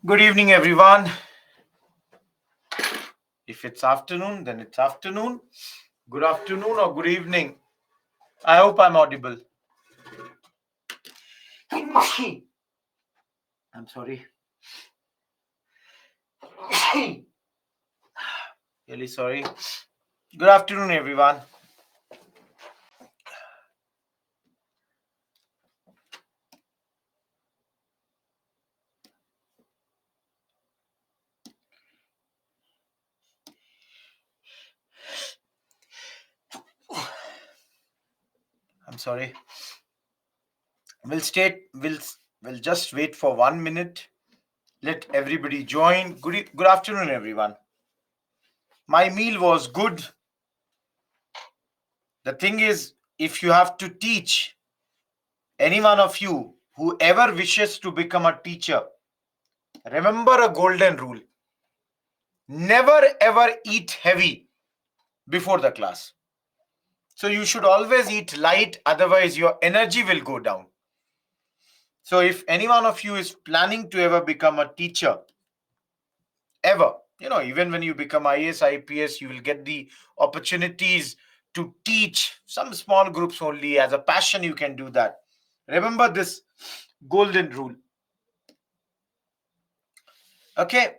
Good evening, everyone. If it's afternoon, then it's afternoon. Good afternoon or good evening. I hope I'm audible. I'm sorry. Really sorry. Good afternoon, everyone. I'm sorry. We'll just wait for 1 minute. Let everybody join. Good afternoon, everyone. My meal was good. The thing is, if you have to teach any one of you, whoever wishes to become a teacher, remember a golden rule. Never ever eat heavy before the class. So you should always eat light, otherwise your energy will go down. So if any one of you is planning to ever become a teacher, ever, even when you become IAS, IPS, you will get the opportunities to teach some small groups only. As a passion, you can do that. Remember this golden rule. Okay,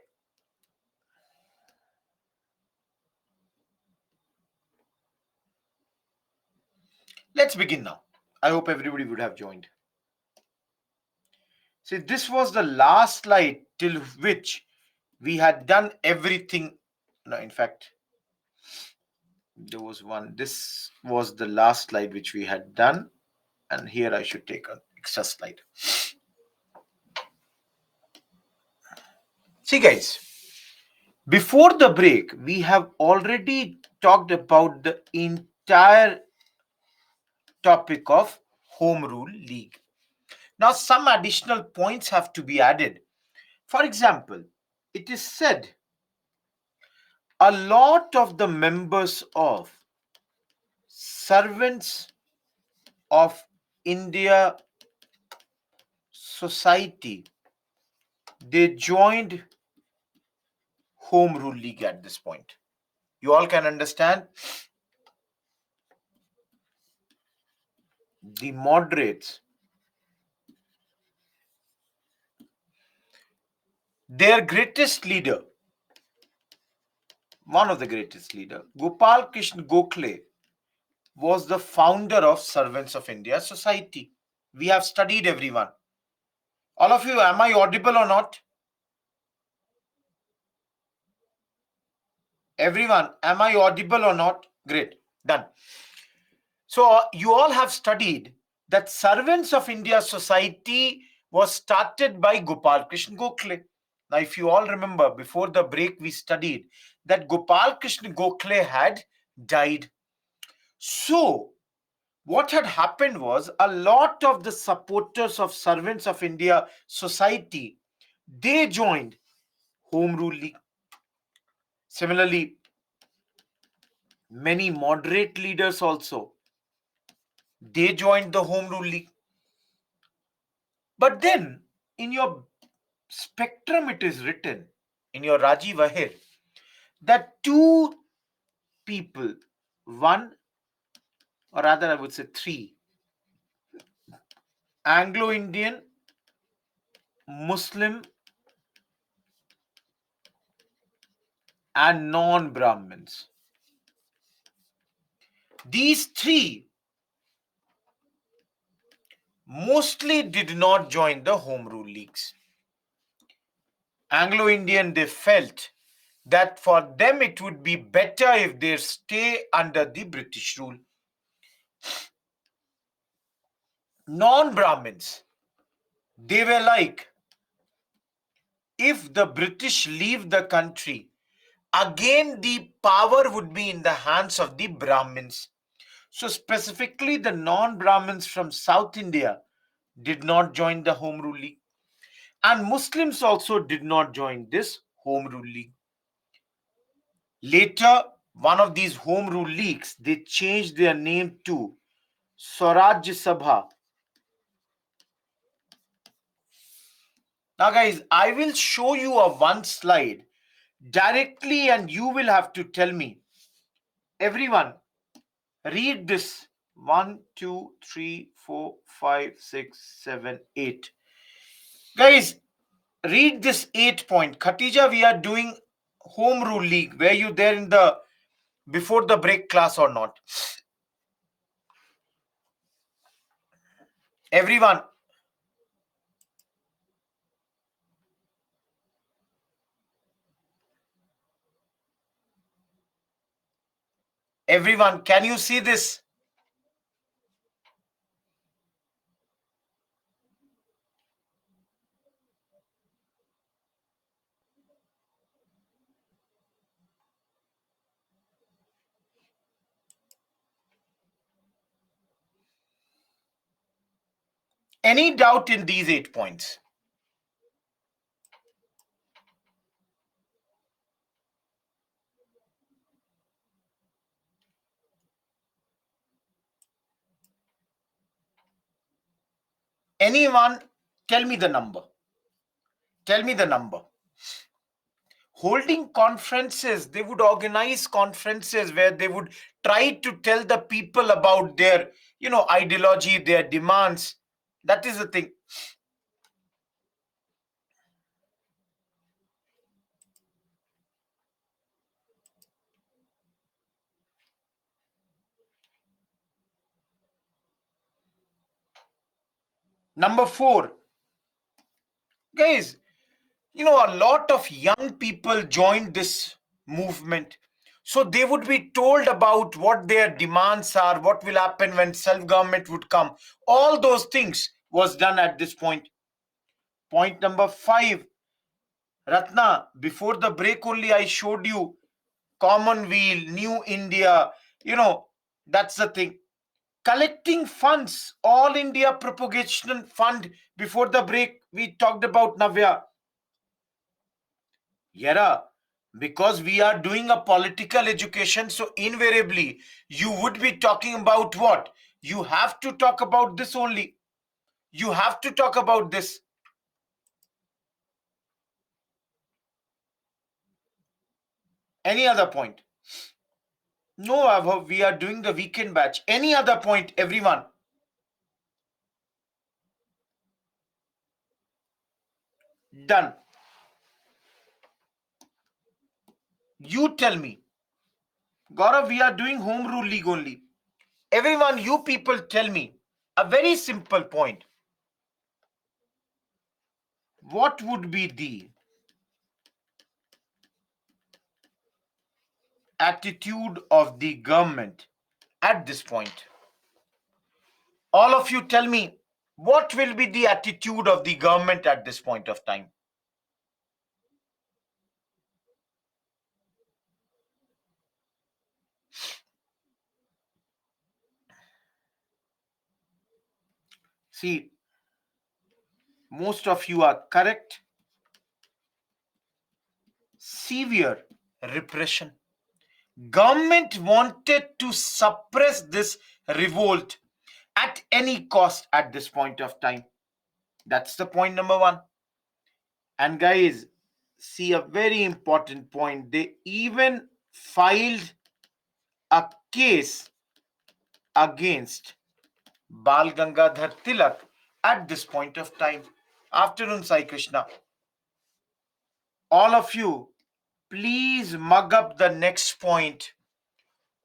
let's begin now. I hope everybody would have joined. See, this was the last slide till which we had done everything. No, in fact, there was one. This was the last slide which we had done. And here I should take an extra slide. See, guys, before the break, we have already talked about the entire topic of Home Rule League. Now, some additional points have to be added. For example, it is said a lot of the members of Servants of India Society, they joined Home Rule League at this point. You all can understand. The moderates, their greatest leader, one of the greatest leader, Gopal Krishna Gokhale, was the founder of Servants of India Society. We have studied, everyone. All of you, am I audible or not? Everyone, am I audible or not? Great, done. So you all have studied that Servants of India Society was started by Gopal Krishna Gokhale. Now, if you all remember, before the break, we studied that Gopal Krishna Gokhale had died. So, what had happened was a lot of the supporters of Servants of India Society, they joined Home Rule League. Similarly, many moderate leaders also, they joined the Home Rule League. But then, in your spectrum, it is written, in your Rajiv Ahir, that two people, one, or rather I would say three, Anglo-Indian, Muslim, and non-Brahmins. These three mostly did not join the Home Rule Leagues. Anglo-Indian, they felt that for them it would be better if they stay under the British rule. Non-Brahmins, they were like, if the British leave the country, again the power would be in the hands of the Brahmins. So specifically the non-Brahmins from South India did not join the Home Rule League. And Muslims also did not join this Home Rule League. Later, one of these Home Rule Leagues, they changed their name to Swaraj Sabha. Now, guys, I will show you a one slide directly, and you will have to tell me. Everyone, read this. 1, 2, 3, 4, 5, 6, 7, 8. Guys, read this 8 point. Khatija, we are doing home rule league. Were you there in the before the break class or not? Everyone, everyone, can you see this? Any doubt in these 8 points? Anyone, tell me the number. Tell me the number. Holding conferences, they would organize conferences where they would try to tell the people about their, ideology, their demands. That is the thing. Number 4, guys, a lot of young people joined this movement. So they would be told about what their demands are, what will happen when self-government would come. All those things was done at this point. Point number 5, Ratna, before the break only I showed you Commonweal, New India, that's the thing. Collecting funds, All India Propagation Fund. Before the break, we talked about Navya. Yeah, because we are doing a political education, so invariably you would be talking about what? You have to talk about this only. You have to talk about this. Any other point? No, Abhav, we are doing the weekend batch. Any other point, everyone? Done. You tell me. Gaurav, we are doing home rule league only. Everyone, you people tell me a very simple point. What would be the attitude of the government at this point? All of you tell me, what will be the attitude of the government at this point of time? See, most of you are correct. Severe repression. Government wanted to suppress this revolt at any cost at this point of time. That's the point number 1. And guys, see a very important point. They even filed a case against Bal Gangadhar Tilak at this point of time. Afternoon, Sai Krishna. All of you, please mug up the next point.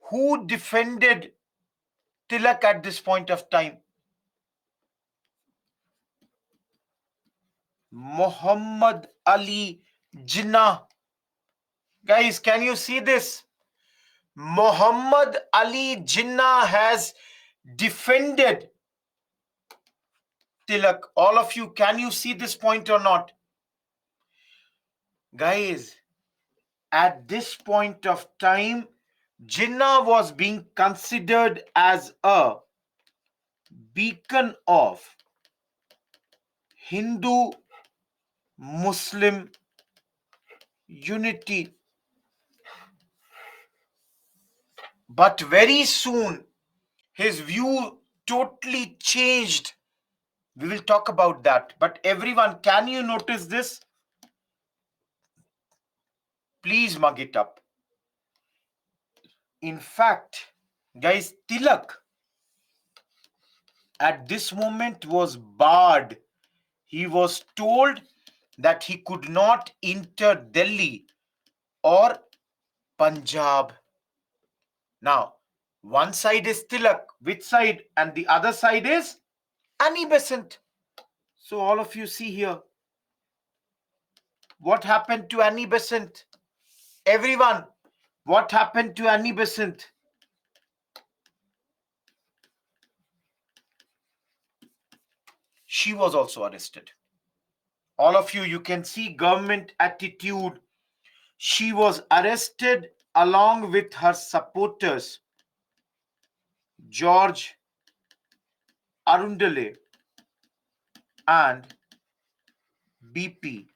Who defended Tilak at this point of time? Muhammad Ali Jinnah. Guys, can you see this? Muhammad Ali Jinnah has defended Tilak. All of you, can you see this point or not? Guys, at this point of time, Jinnah was being considered as a beacon of Hindu Muslim unity. But very soon, his view totally changed We will talk about that. But everyone, can you notice this? Please mug it up. In fact, guys, Tilak at this moment was barred. He was told that he could not enter Delhi or Punjab. Now, one side is Tilak, which side? And the other side is Annie Besant. So all of you see here, what happened to Annie Besant? Everyone, what happened to Annie Besant? She was also arrested. All of you, you can see government attitude. She was arrested along with her supporters, George Arundale and BP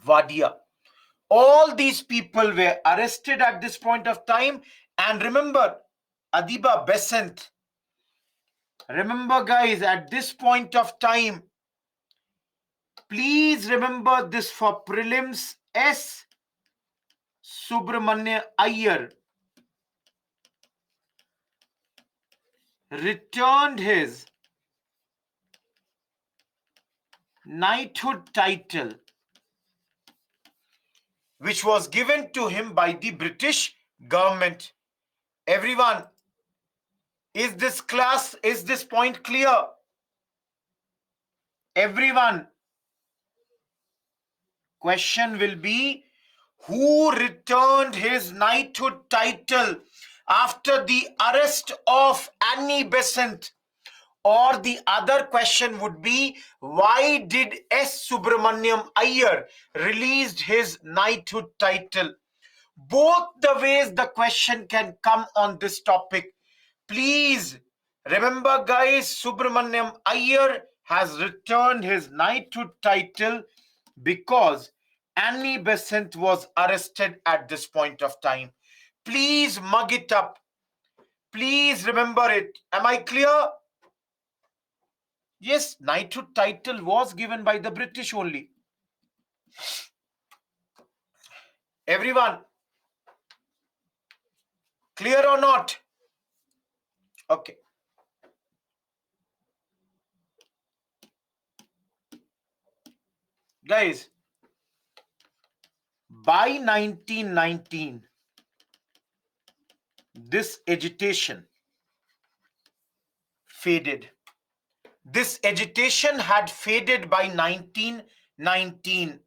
Wadia. All these people were arrested at this point of time. And remember, Adiba Besant. Remember, guys, at this point of time, please remember this for prelims. S. Subramanya Iyer returned his knighthood title, which was given to him by the British government. Everyone, is this point clear? Everyone, question will be, who returned his knighthood title after the arrest of Annie Besant? Or the other question would be, why did S. Subramaniam Iyer released his knighthood title? Both the ways the question can come on this topic. Please remember, guys, Subramaniam Iyer has returned his knighthood title because Annie Besant was arrested at this point of time. Please mug it up. Please remember it. Am I clear? Yes, knighthood title was given by the British only. Everyone, clear or not? Okay. Guys, by 1919, this agitation faded. This agitation had faded by 1919.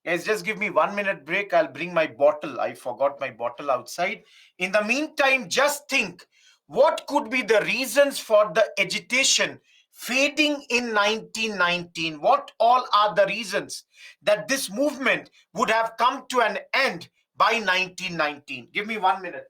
Guys, just give me 1 minute break. I'll bring my bottle. I forgot my bottle outside. In the meantime, just think, what could be the reasons for the agitation fading in 1919? What all are the reasons that this movement would have come to an end by 1919? Give me 1 minute.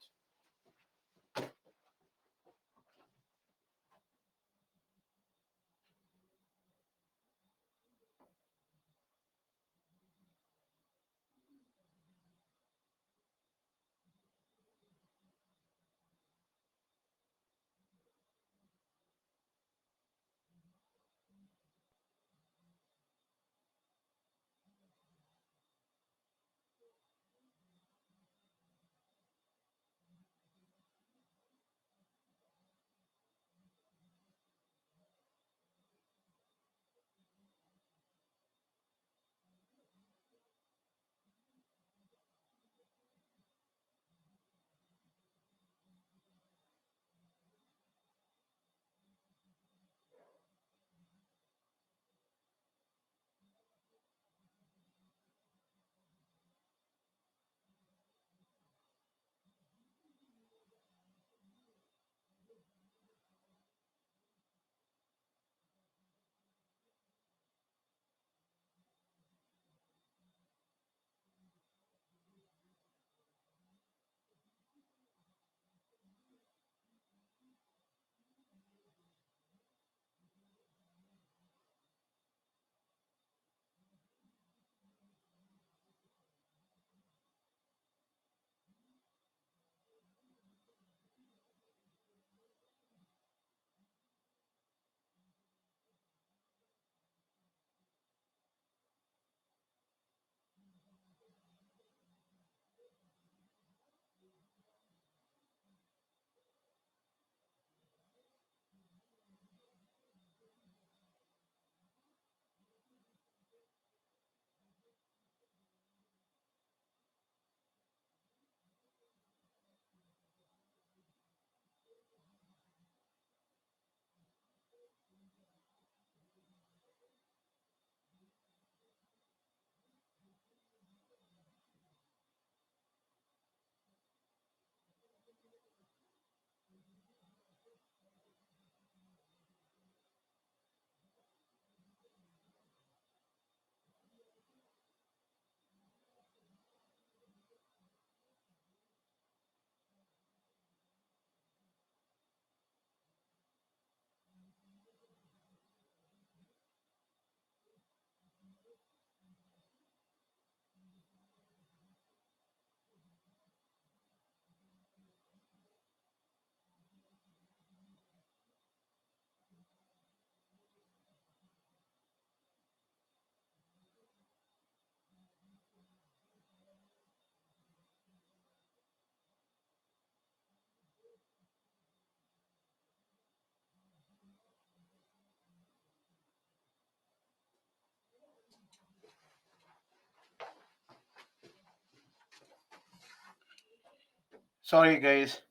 Sorry, guys.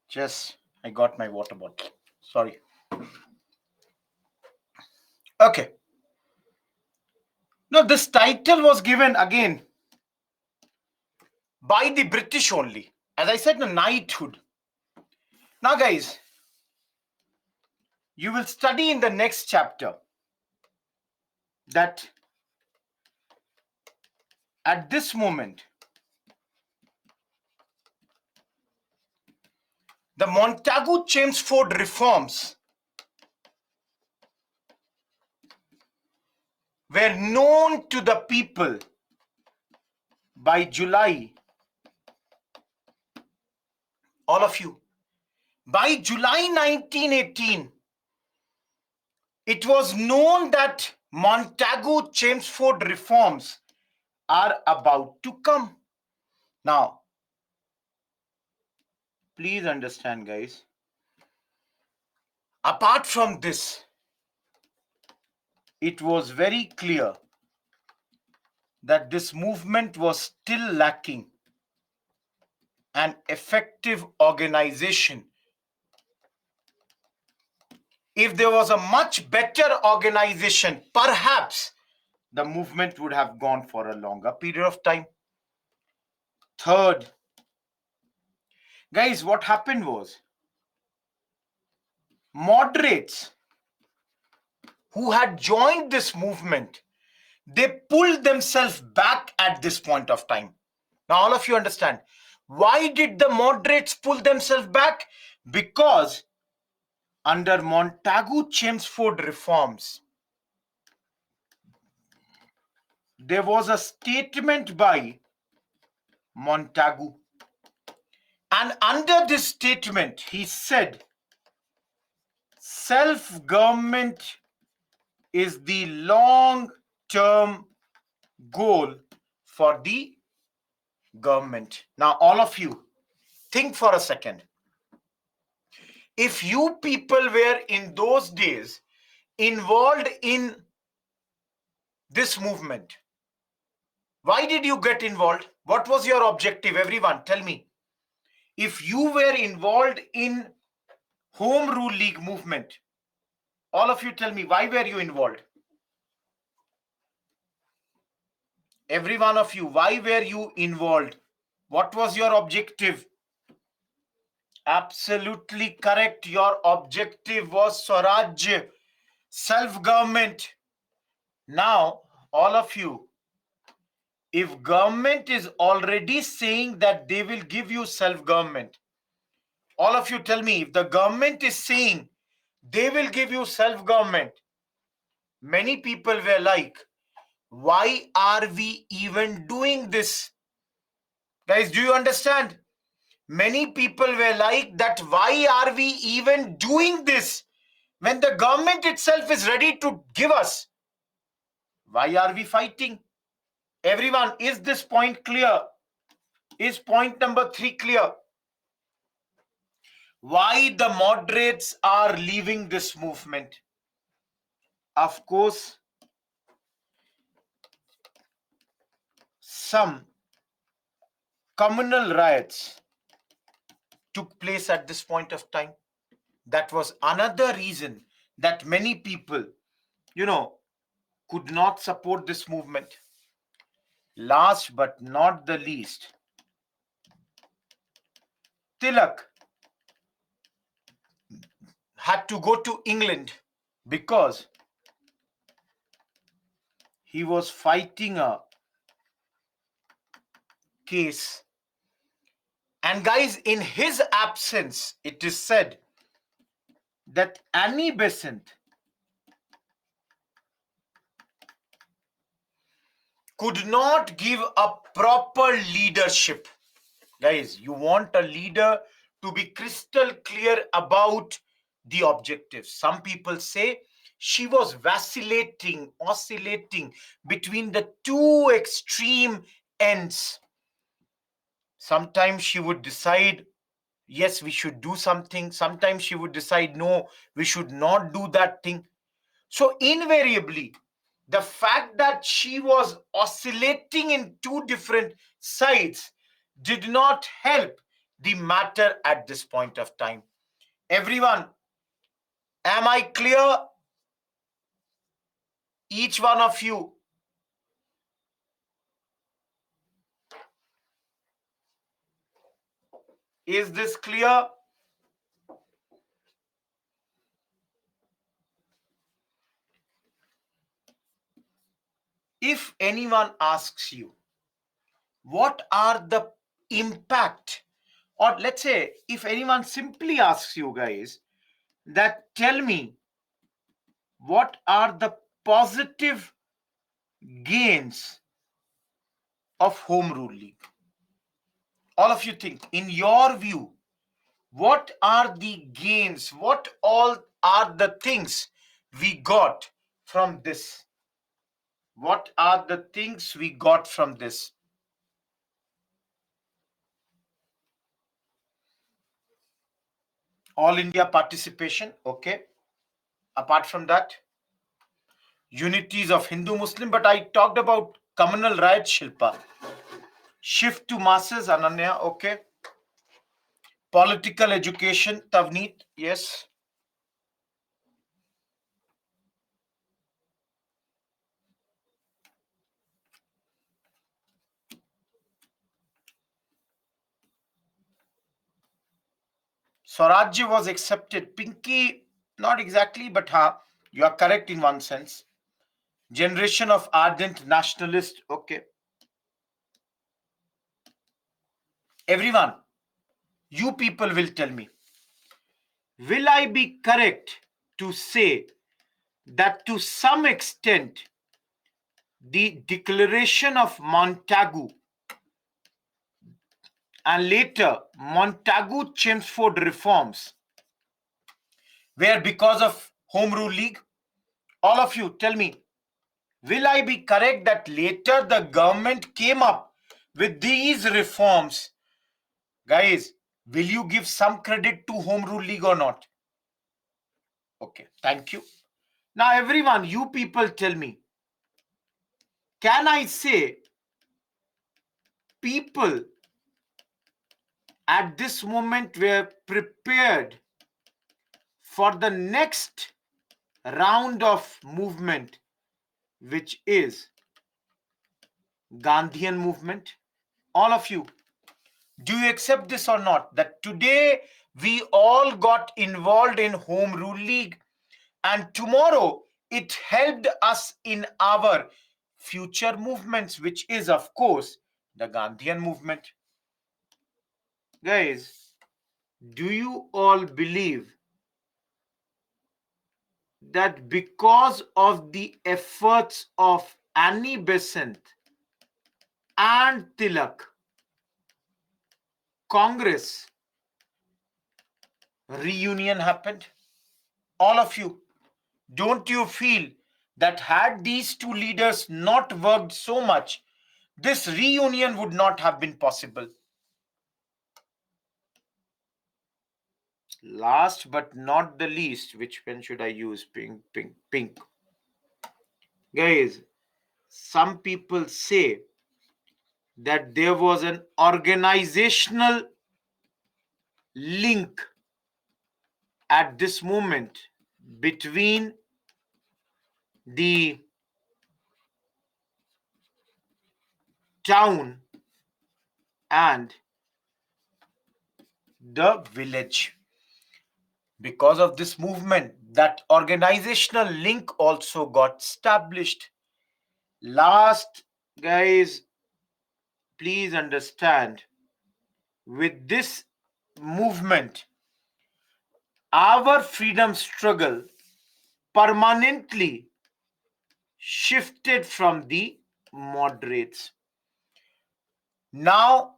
Just I got my water bottle. Sorry. Okay. Now, this title was given again by the British only. As I said, the knighthood. Now, guys, you will study in the next chapter that at this moment, the Montagu-Chelmsford reforms were known to the people by July, all of you, by July 1918, it was known that Montagu-Chelmsford reforms are about to come. Now, please understand, guys, apart from this, it was very clear that this movement was still lacking an effective organization. If there was a much better organization, perhaps the movement would have gone for a longer period of time. Third, guys, what happened was moderates who had joined this movement, they pulled themselves back at this point of time. Now, all of you understand. Why did the moderates pull themselves back? Because under Montagu-Chelmsford reforms, there was a statement by Montagu. And under this statement, he said, self-government is the long-term goal for the government. Now, all of you, think for a second. If you people were in those days involved in this movement, why did you get involved? What was your objective? Everyone, tell me. If you were involved in Home Rule League movement, all of you tell me, why were you involved? Every one of you, why were you involved? What was your objective? Absolutely correct. Your objective was Swaraj, self-government. Now, all of you, if government is already saying that they will give you self-government, all of you tell me, if the government is saying they will give you self-government, many people were like, why are we even doing this? Guys, do you understand? Many people were like that, why are we even doing this? When the government itself is ready to give us, why are we fighting? Everyone, is this point clear? Is point number 3 clear? Why the moderates are leaving this movement? Of course, some communal riots took place at this point of time. That was another reason that many people, could not support this movement. Last but not the least, Tilak had to go to England because he was fighting a case. And guys, in his absence, it is said that Annie Besant could not give a proper leadership. Guys, you want a leader to be crystal clear about the objectives. Some people say she was oscillating between the two extreme ends. Sometimes she would decide, yes, we should do something. Sometimes she would decide, no, we should not do that thing. So invariably, the fact that she was oscillating in two different sides, did not help the matter at this point of time. Everyone, am I clear? Each one of you. Is this clear? If anyone asks you, what are the impact, or let's say if anyone simply asks you guys that tell me what are the positive gains of home rule league, all of you think, in your view, what are the gains, what all are the things we got from this, what are the things we got from this? All India participation, okay. Apart from that, unities of Hindu Muslim, but I talked about communal rights, Shilpa. Shift to masses, Ananya, okay. Political education, Tavneet, yes. Swarajya was accepted. Pinky, not exactly, but you are correct in one sense. Generation of ardent nationalists, okay. Everyone, you people will tell me, will I be correct to say that to some extent the declaration of Montagu and later Montagu-Chelmsford reforms were because of Home Rule League? All of you tell me, will I be correct that later the government came up with these reforms? Guys, will you give some credit to Home Rule League or not? Okay, thank you. Now, everyone, you people tell me, can I say people at this moment were prepared for the next round of movement, which is Gandhian movement? All of you, do you accept this or not? That today we all got involved in Home Rule League, and tomorrow it helped us in our future movements, which is, of course, the Gandhian movement. Guys, do you all believe that because of the efforts of Annie Besant and Tilak, Congress reunion happened? All of you, don't you feel that had these two leaders not worked so much, this reunion would not have been possible? Last but not the least, which pen should I use? Pink, pink, pink. Guys, some people say that there was an organizational link at this moment between the town and the village. Because of this movement, that organizational link also got established. Last, guys, please understand, with this movement, our freedom struggle permanently shifted from the moderates. Now,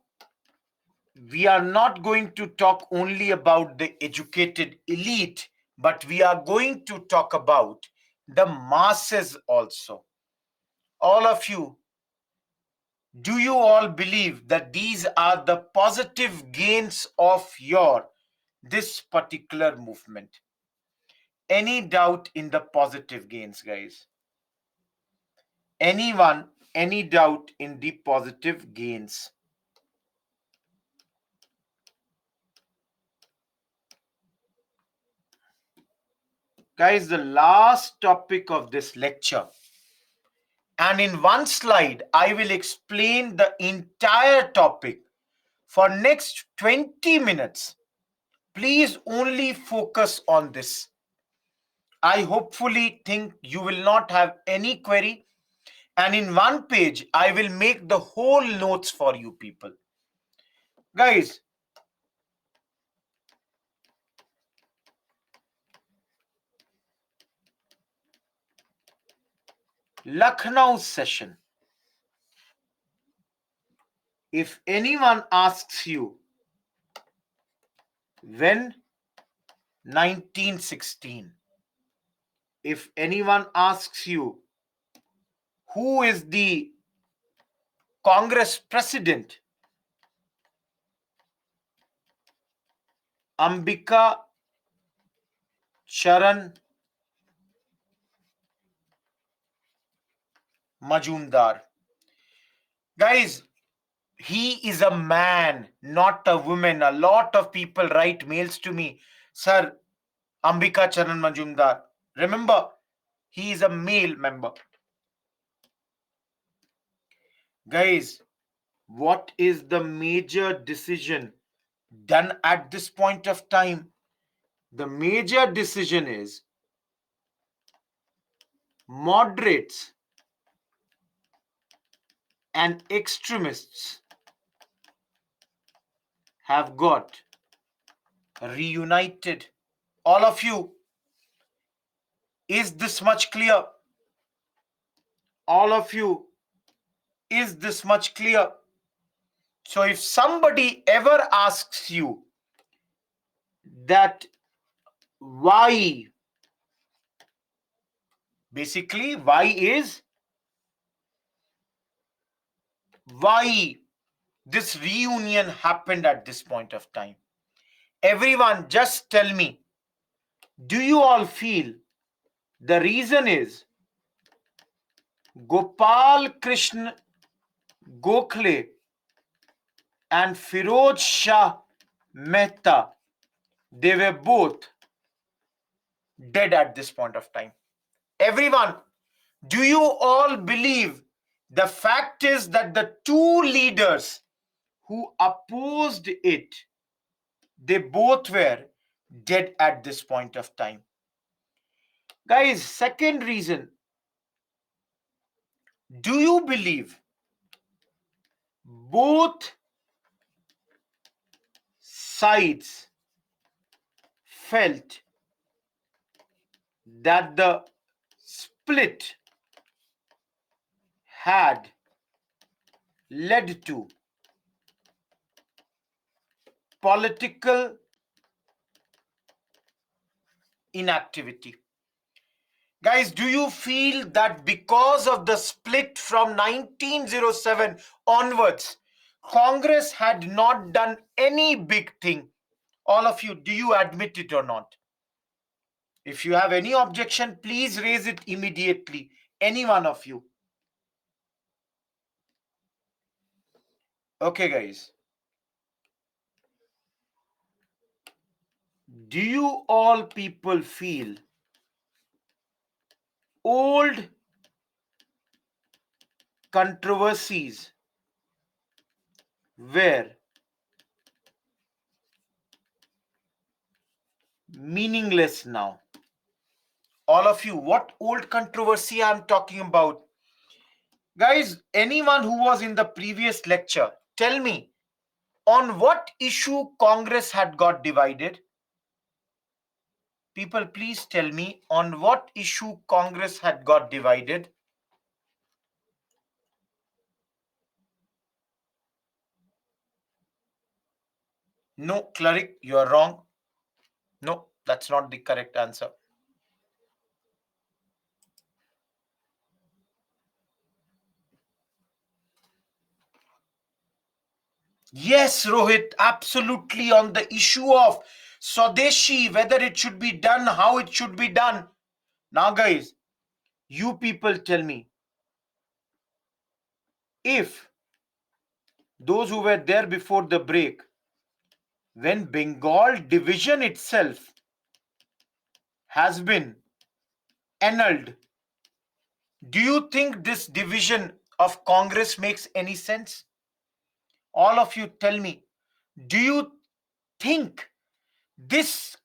we are not going to talk only about the educated elite, but we are going to talk about the masses also. All of you, do you all believe that these are the positive gains of your this particular movement? Any doubt in the positive gains, guys? Anyone, any doubt in the positive gains? Guys, the last topic of this lecture. And in one slide, I will explain the entire topic for next 20 minutes. Please only focus on this. I hopefully think you will not have any query. And in one page, I will make the whole notes for you people. Guys, Lucknow session. If anyone asks you when 1916, if anyone asks you who is the Congress president, Ambika Charan Majumdar. Guys, he is a man, not a woman. A lot of people write mails to me, Sir, Ambika Charan Majumdar. Remember, he is a male member. Guys, what is the major decision done at this point of time? The major decision is moderates and extremists have got reunited. All of you, is this much clear? All of you, is this much clear? So if somebody ever asks you that why, basically why is why this reunion happened at this point of time, everyone just tell me, do you all feel the reason is Gopal Krishna Gokhale and Firoz Shah Mehta, they were both dead at this point of time? Everyone, do you all believe the fact is that the two leaders who opposed it, they both were dead at this point of time? Guys, second reason, do you believe both sides felt that the split had led to political inactivity? Guys, do you feel that because of the split from 1907 onwards, Congress had not done any big thing? All of you, do you admit it or not? If you have any objection, please raise it immediately. Any one of you. Okay, guys. Do you all people feel old controversies were meaningless now? All of you, what old controversy I'm talking about? Guys, anyone who was in the previous lecture, tell me on what issue Congress had got divided? People, please tell me on what issue Congress had got divided. No, cleric, you are wrong. No, that's not the correct answer. Yes, Rohit, absolutely, on the issue of Swadeshi, whether it should be done, how it should be done. Now, guys, you people tell me, if those who were there before the break, when Bengal division itself has been annulled. Do you think this division of Congress makes any sense? All of you tell me, do you think this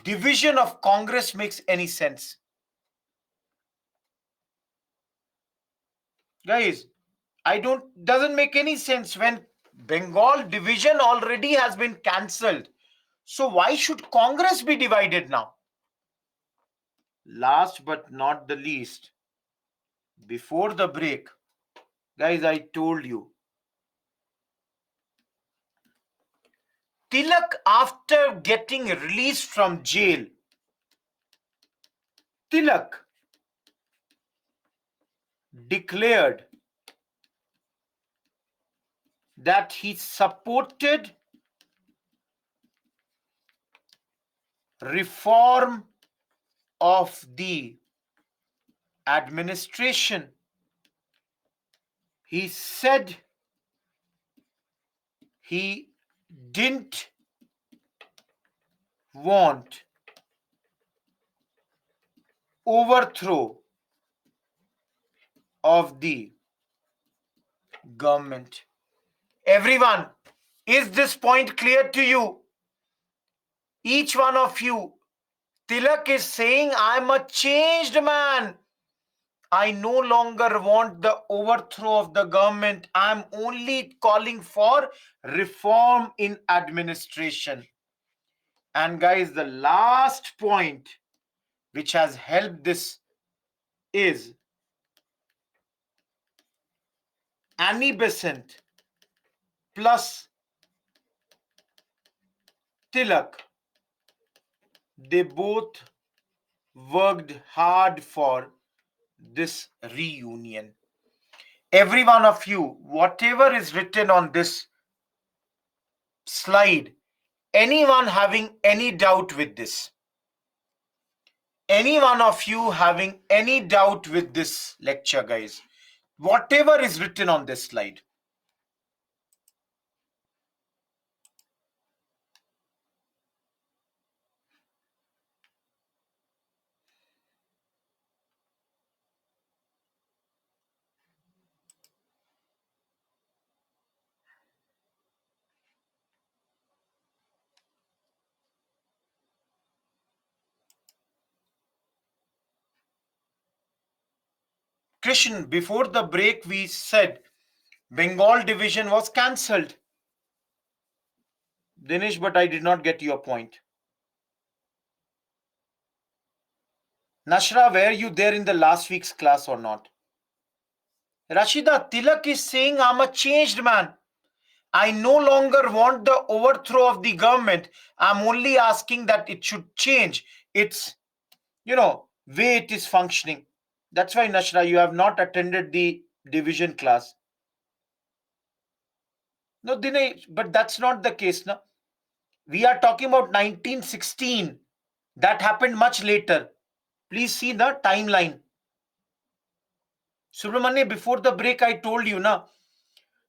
division of Congress makes any sense? Guys, doesn't make any sense when Bengal division already has been cancelled. So why should Congress be divided now? Last but not the least, before the break, guys, I told you, Tilak, after getting released from jail, Tilak declared that he supported reform of the administration. He said he didn't want overthrow of the government. Everyone, is this point clear to you? Each one of you, Tilak is saying, I'm a changed man. I no longer want the overthrow of the government. I'm only calling for reform in administration. And guys, the last point which has helped this is Annie Besant plus Tilak. They both worked hard for this reunion. Every one of you, whatever is written on this slide, anyone having any doubt with this? Any one of you having any doubt with this lecture, guys? Whatever is written on this slide. Krishnan, before the break, we said Bengal division was cancelled. Dinesh, but I did not get your point. Nashra, were you there in the last week's class or not? Rashida, Tilak is saying, I'm a changed man. I no longer want the overthrow of the government. I'm only asking that it should change its, way it is functioning. That's why, Nashra, you have not attended the division class. No, Dinesh, but that's not the case. No? We are talking about 1916. That happened much later. Please see the timeline. Subramanya, before the break, I told you na,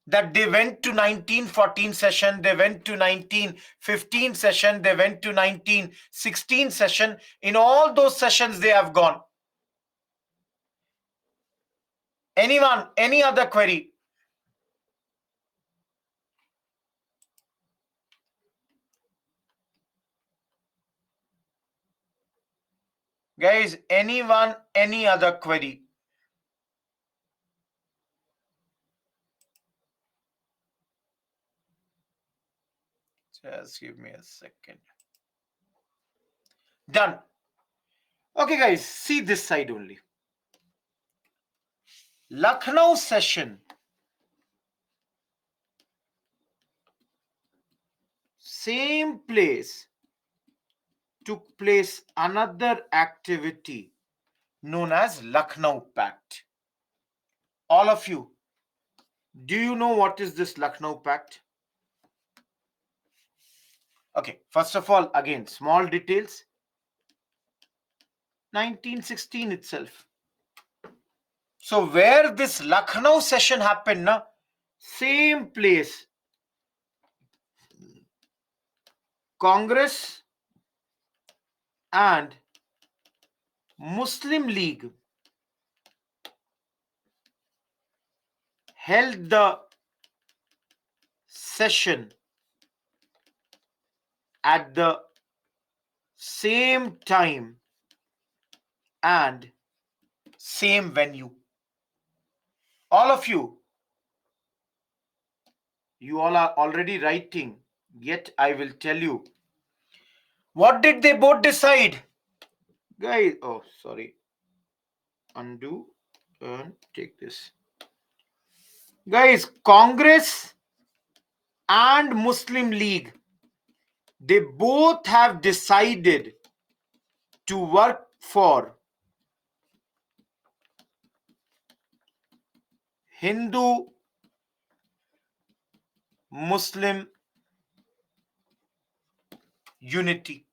that they went to 1914 session, they went to 1915 session, they went to 1916 session. In all those sessions, they have gone. Anyone, any other query? Guys, anyone, any other query? Just give me a second. Done. Okay, guys, see this side only. Lucknow session. Same place took place another activity known as Lucknow Pact. All of you, do you know what is this Lucknow Pact? Okay, first of all, again, small details. 1916 itself. So where this Lucknow session happened, na, same place. Congress and Muslim League held the session at the same time and same venue. All of you all are already writing, yet I will tell you. What did they both decide? Guys, oh, sorry. Undo and take this. Guys, Congress and Muslim League, they both have decided to work for Hindu Muslim unity.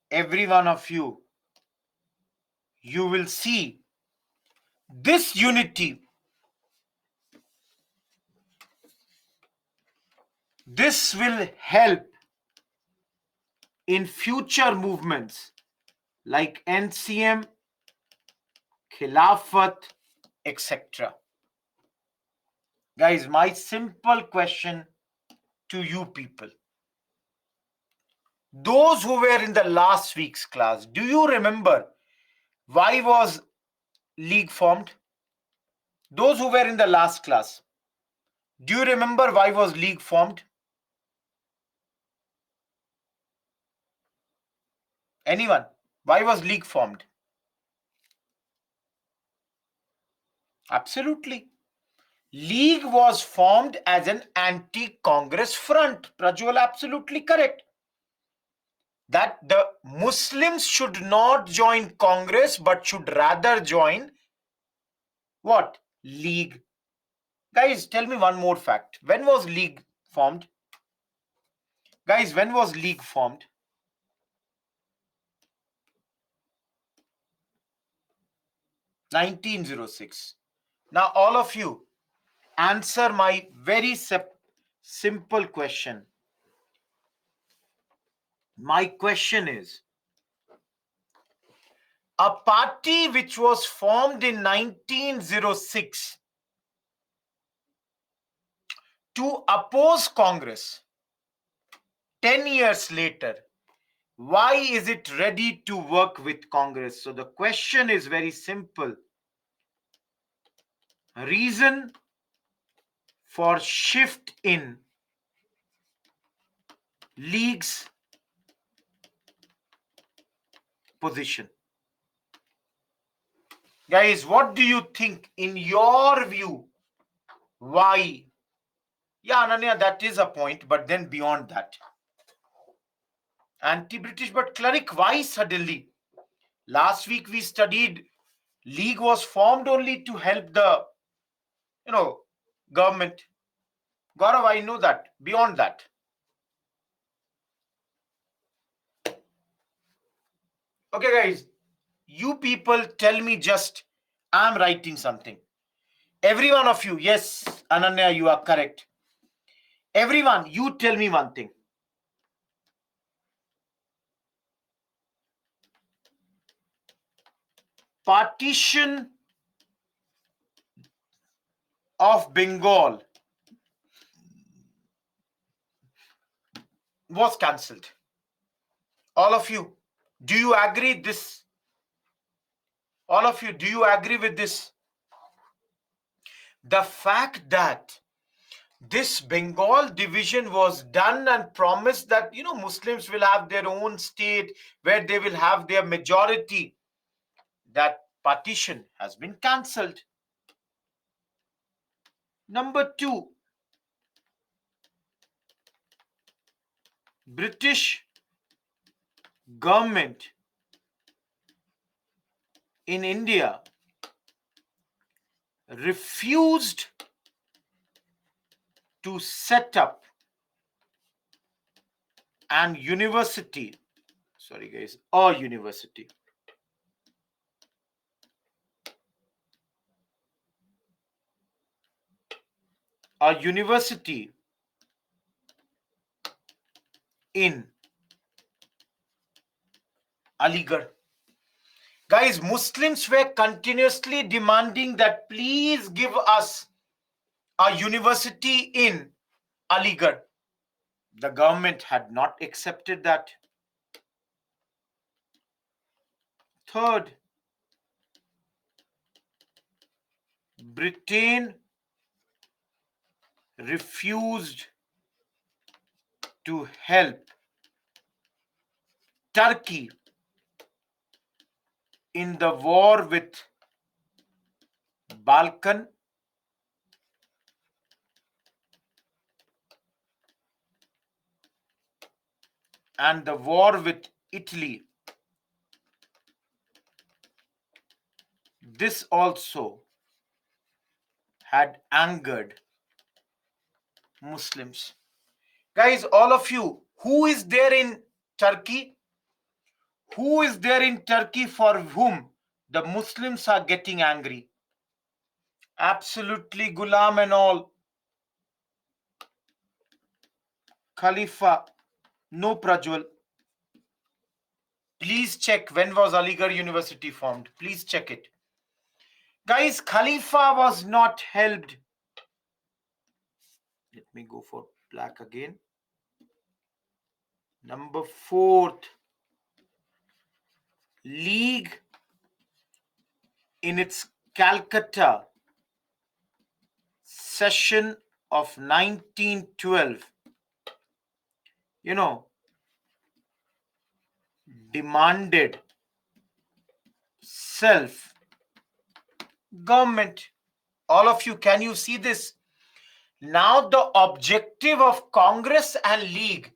Every one of you will see this unity. This will help in future movements like NCM, Khilafat, etc. Guys, my simple question to you people, those who were in the last week's class, do you remember why was league formed? Those who were in the last class, do you remember why was league formed? Anyone? Why was league formed? Absolutely. League was formed as an anti-Congress front. Prajwal, absolutely correct. That the Muslims should not join Congress but should rather join what? League. Guys, tell me one more fact. When was League formed? Guys, when was League formed? 1906. Now, all of you, answer my very simple question. My question is, a party which was formed in 1906 to oppose Congress 10 years later, why is it ready to work with Congress? So the question is very simple. Reason for shift in League's position. Guys, what do you think in your view? Why? Yeah, Ananya, that is a point, but then beyond that. Anti-British, but cleric, why suddenly? Last week we studied League was formed only to help the, government. Gaurav, I know that. Beyond that. Okay, guys, you people tell me just, I'm writing something. Every one of you, yes, Ananya, you are correct. Everyone, you tell me one thing. Partition of Bengal was cancelled. All of you, do you agree this? All of you, do you agree with this? The fact that this Bengal division was done and promised that, Muslims will have their own state where they will have their majority, that partition has been cancelled. Number two, British government in India refused to set up an university. Sorry, guys, a university. A university in Aligarh. Guys, Muslims were continuously demanding that please give us a university in Aligarh. The government had not accepted that. Third, Britain refused to help Turkey in the war with Balkan and the war with Italy. This also had angered Muslims. Guys, all of you, who is there in Turkey? Who is there in Turkey for whom the Muslims are getting angry? Absolutely, Gulam and all. Khalifa, no Prajwal. Please check when was Aligarh University formed. Please check it. Guys, Khalifa was not helped. Let me go for black again. Number fourth, League in its Calcutta session of 1912, demanded self government. All of you, can you see this? Now the objective of Congress and League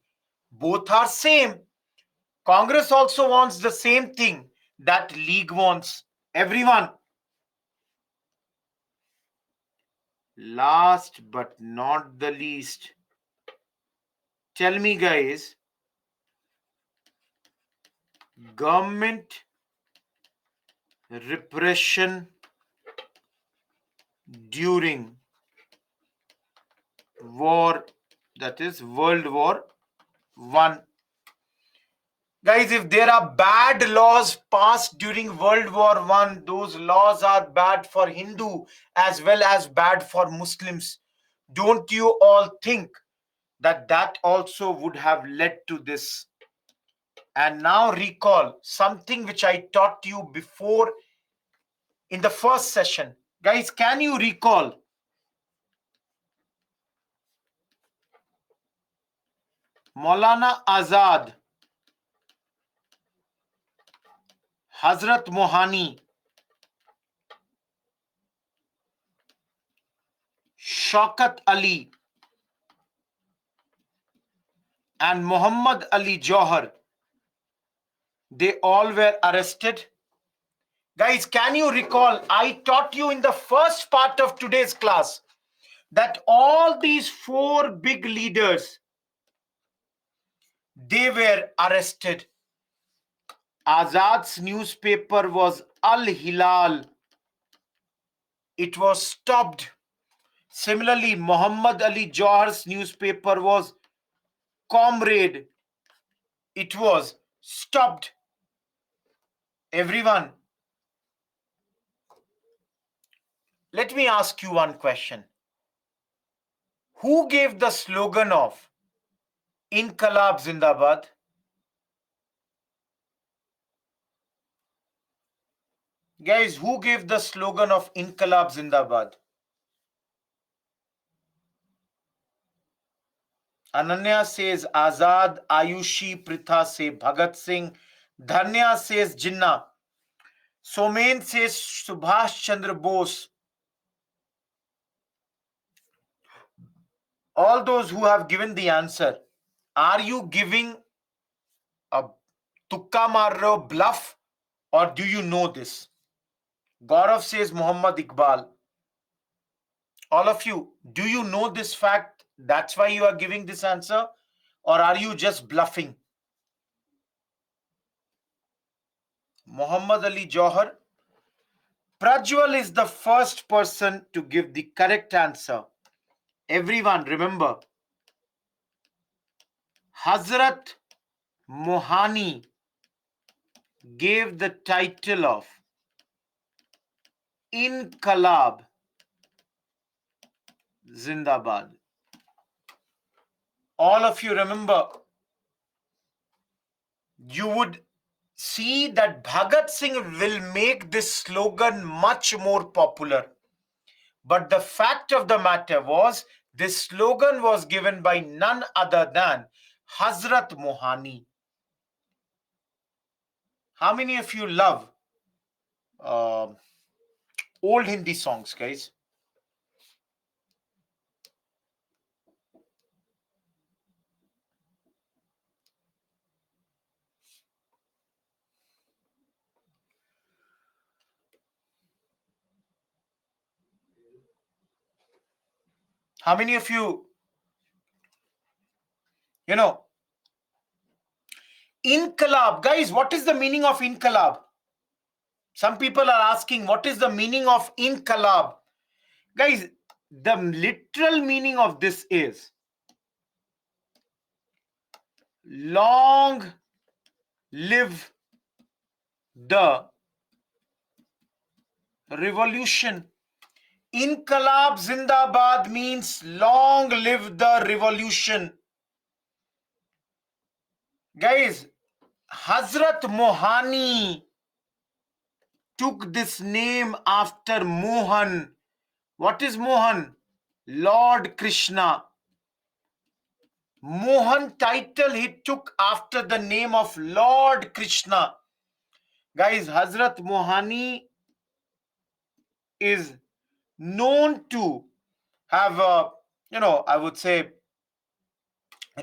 both are same. Congress also wants the same thing that League wants. Everyone. Last but not the least, tell me guys, government repression during war, that is World War I. Guys, if there are bad laws passed during World War I, those laws are bad for Hindu as well as bad for Muslims. Don't you all think that that also would have led to this? And now recall something which I taught you before in the first session. Guys, can you recall? Maulana Azad, Hazrat Mohani, Shaukat Ali, and Muhammad Ali Johar, they all were arrested. Guys, can you recall? I taught you in the first part of today's class that all these four big leaders, they were arrested. Azad's newspaper was Al Hilal. It was stopped. Similarly, Muhammad Ali Johar's newspaper was Comrade. It was stopped. Everyone, let me ask you one question. Who gave the slogan of Inqilab Zindabad? Guys, who gave the slogan of Inqilab Zindabad? Ananya says Azad, Ayushi Pritha say Bhagat Singh, Dhanya says Jinnah, Somen says Subhash Chandra Bose. All those who have given the answer, are you giving a tukka marro bluff or do you know this? Gaurav says Muhammad Iqbal. All of you, do you know this fact? That's why you are giving this answer, or are you just bluffing? Muhammad Ali Johar. Prajwal is the first person to give the correct answer. Everyone remember, Hazrat Mohani gave the title of Inqilab Zindabad. All of you remember, you would see that Bhagat Singh will make this slogan much more popular. But the fact of the matter was, this slogan was given by none other than Hazrat Mohani. How many of you love uh, old Hindi songs, guys? How many of you, you know, Inqilab, guys, what is the meaning of Inqilab? Some people are asking, what is the meaning of Inqilab? Guys, the literal meaning of this is long live the revolution. Inqilab Zindabad means long live the revolution. Guys, Hazrat Mohani took this name after Mohan. What is Mohan? Lord Krishna. Mohan title he took after the name of Lord Krishna. Guys, Hazrat Mohani is known to have, I would say,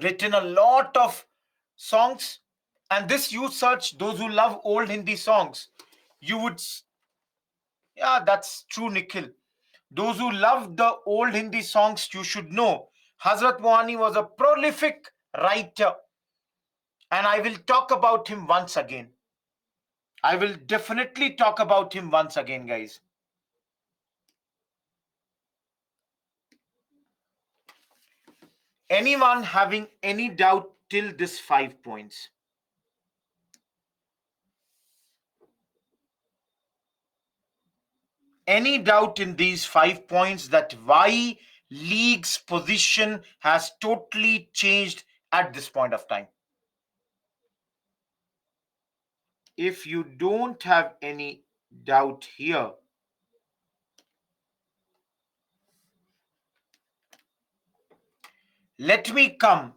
written a lot of songs. And this, you search those who love old Hindi songs, you would, yeah, that's true, Nikhil. Those who love the old Hindi songs, you should know Hazrat Mohani was a prolific writer. And I will talk about him once again. I will definitely talk about him once again, guys. Anyone having any doubt till this 5 points? Any doubt in these 5 points that why league's position has totally changed at this point of time? If you don't have any doubt here, let me come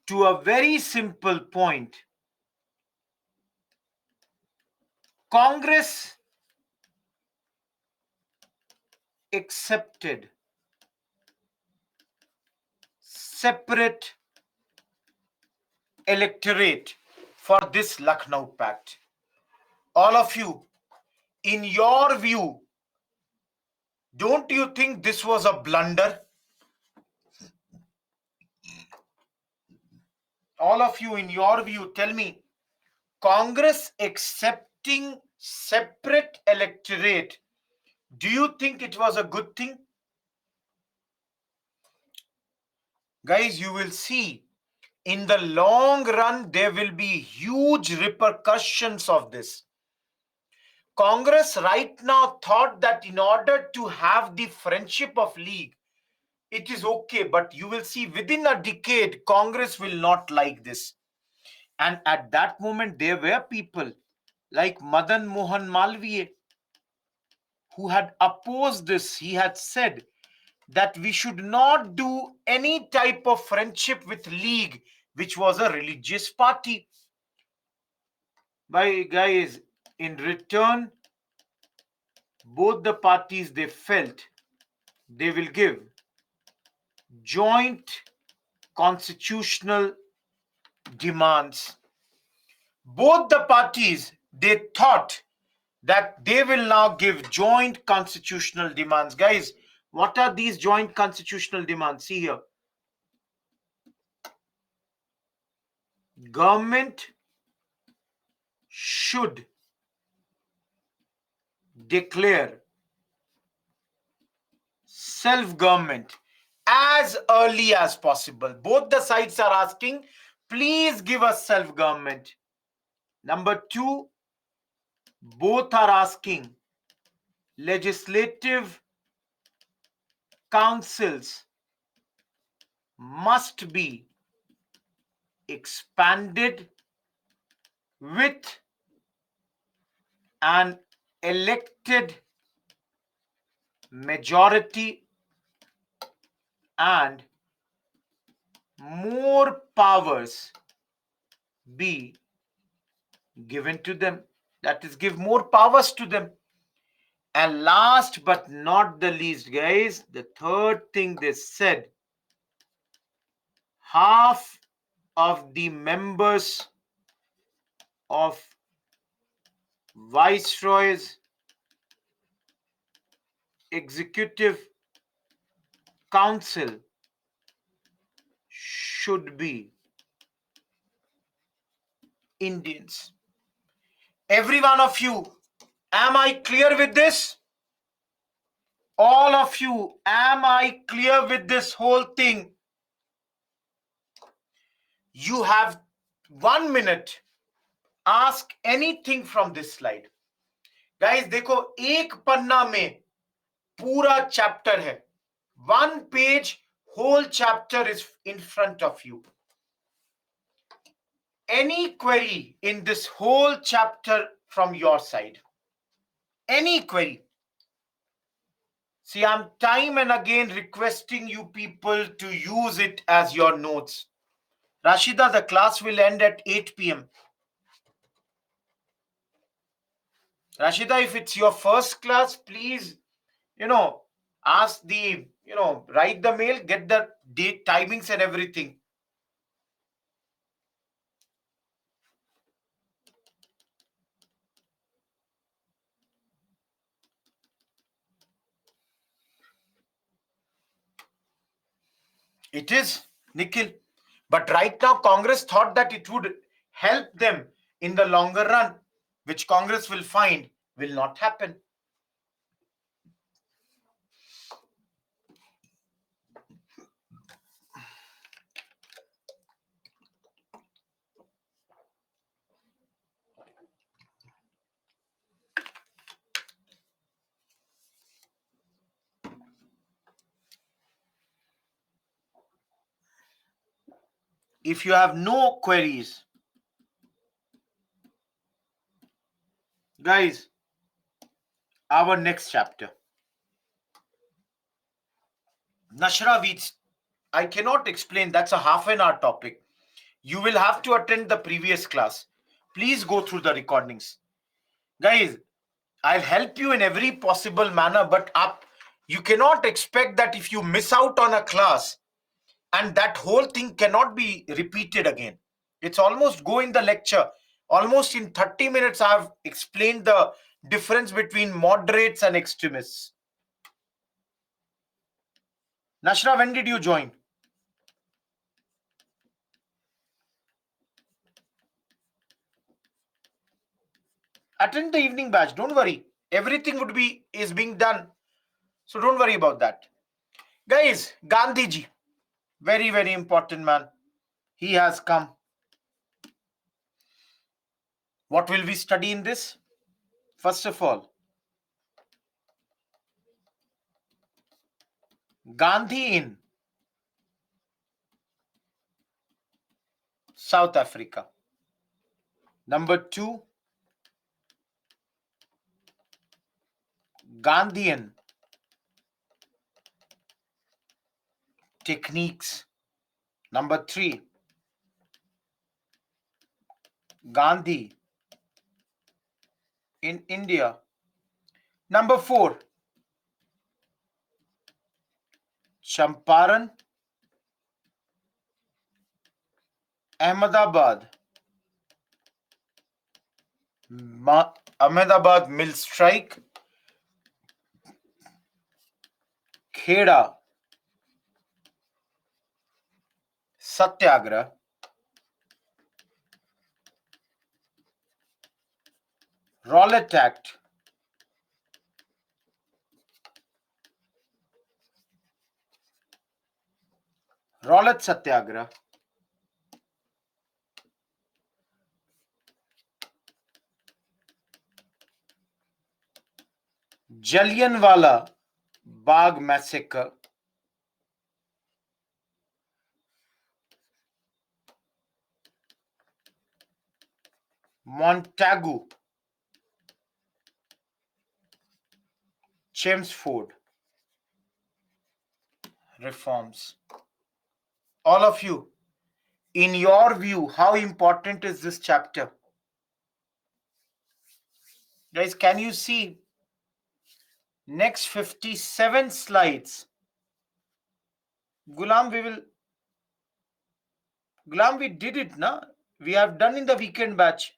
to a very simple point. Congress accepted separate electorate for this Lucknow Pact. All of you, in your view, don't you think this was a blunder? All of you, in your view, tell me, Congress accepting separate electorate, do you think it was a good thing? Guys, you will see in the long run, there will be huge repercussions of this. Congress right now thought that in order to have the friendship of league, it is okay, but you will see within a decade, Congress will not like this. And at that moment, there were people like Madan Mohan Malviya who had opposed this. He had said that we should not do any type of friendship with League, which was a religious party. By guys, in return, both the parties, they felt they will give joint constitutional demands. Both the parties, they thought that they will now give joint constitutional demands. Guys, what are these joint constitutional demands? See here. Government should declare self-government as early as possible. Both the sides are asking, please give us self-government. Number two, both are asking legislative councils must be expanded with an elected majority and more powers be given to them. That is, give more powers to them. And last but not the least, guys, the third thing they said, half of the members of Viceroy's Executive Council should be Indians. Every one of you, am I clear with this? All of you, am I clear with this whole thing? You have 1 minute. Ask anything from this slide. Guys, देखो एक पन्ना में पूरा chapter है. 1 page, whole chapter is in front of you. Any query in this whole chapter from your side? Any query? See, I'm time and again requesting you people to use it as your notes. Rashida, the class will end at 8 p.m. Rashida, if it's your first class, please, ask the, write the mail, get the date, timings and everything. It is, Nikhil. But right now, Congress thought that it would help them in the longer run, which Congress will find will not happen. If you have no queries, guys, our next chapter. Nashra Weeds, I cannot explain. That's a half an hour topic. You will have to attend the previous class. Please go through the recordings. Guys, I'll help you in every possible manner, but you cannot expect that if you miss out on a class and that whole thing cannot be repeated again. It's almost go in the lecture. Almost in 30 minutes, I've explained the difference between moderates and extremists. Nashra, when did you join? Attend the evening batch. Don't worry. Everything is being done. So don't worry about that. Guys, Gandhiji, very, very important man. He has come. What will we study in this? First of all, Gandhi in South Africa. Number 2, Gandhian techniques. Number 3, Gandhi in India. Number 4, Champaran, Ahmedabad, Ahmedabad mill strike, Kheda Satyagraha, Rowlatt Act, Rowlatt Satyagraha, Jallianwala Bagh massacre, Montagu, Chelmsford reforms. All of you, in your view, how important is this chapter? Guys, can you see next 57 slides? Gulam, we did it, na? We have done in the weekend batch.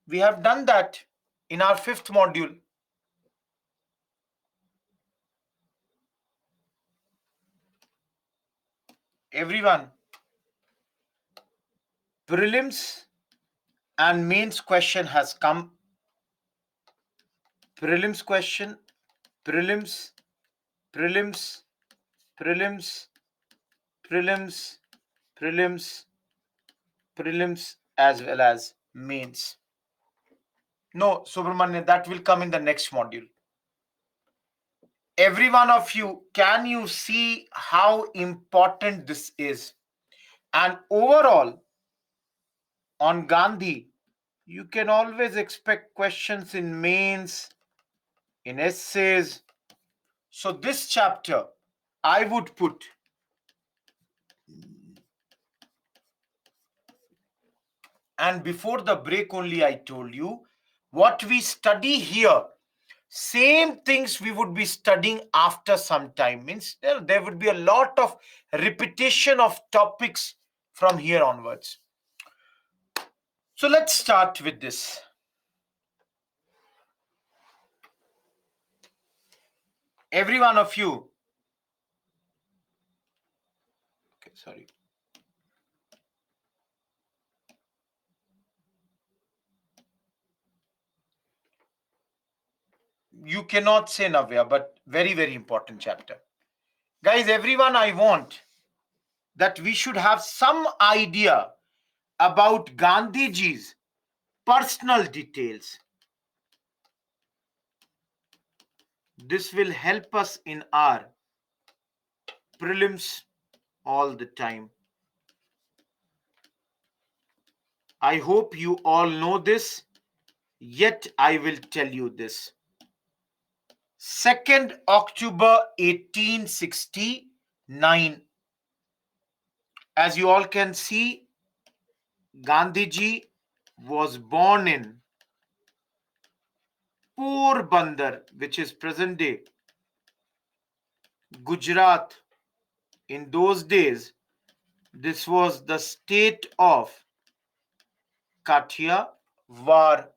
We have done that in our 5th module. Everyone, prelims and mains question has come. Prelims question, prelims, prelims, prelims, prelims, prelims, prelims, as well as mains. No, Subramanya, that will come in the next module. Every one of you, can you see how important this is? And overall, on Gandhi, you can always expect questions in mains, in essays. So this chapter, I would put, and before the break only I told you, what we study here, same things we would be studying after some time. Means there would be a lot of repetition of topics from here onwards. So let's start with this. Every one of you, okay, sorry. You cannot say Navya, but very, very important chapter. Guys, everyone, I want that we should have some idea about Gandhiji's personal details. This will help us in our prelims all the time. I hope you all know this, yet I will tell you this. 2nd October 1869. As you all can see, Gandhiji was born in Porbandar, which is present day Gujarat. In those days, this was the state of Kathiawar.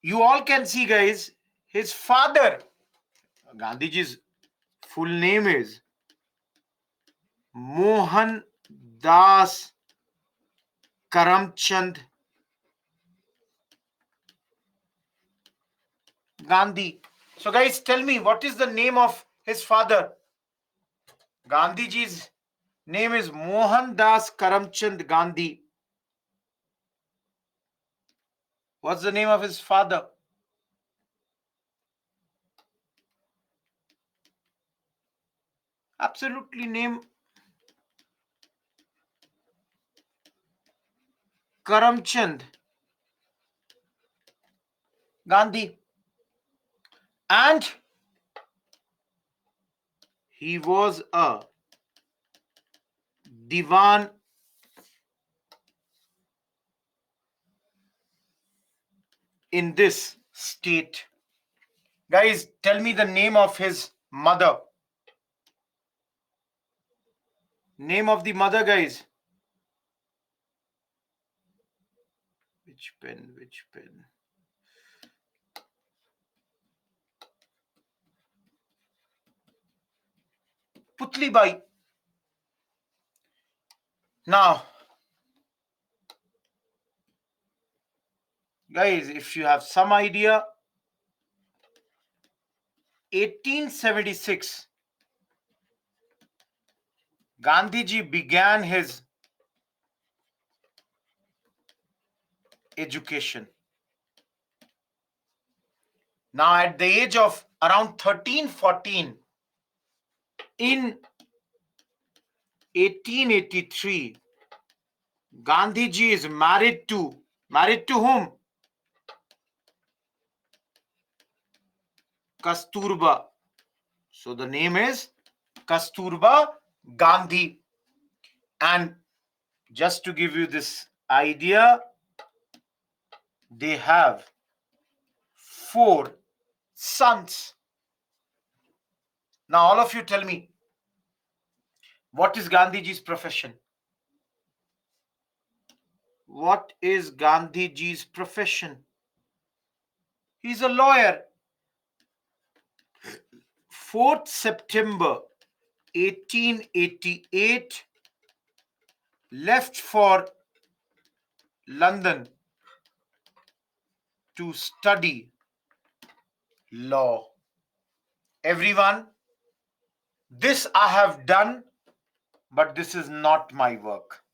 You all can see, guys, his father, Gandhiji's full name is Mohan Das Karamchand Gandhi. So, guys, tell me, what is the name of his father? Gandhiji's name is Mohan Das Karamchand Gandhi. What's the name of his father? Absolutely name Karamchand Gandhi. And he was a Diwan in this state. Guys, tell me the name of his mother. Name of the mother, guys. Which pen? Which pen? Putli Bai. Now, guys, if you have some idea, 1876, Gandhiji began his education. Now, at the age of around 13, 14, in 1883, Gandhiji is married to whom? Kasturba. So the name is Kasturba Gandhi. And just to give you this idea, they have 4 sons. Now, all of you tell me, what is Gandhiji's profession? What is Gandhiji's profession? He's a lawyer. 4th September 1888, left for London to study law. Everyone, this I have done, but this is not my work.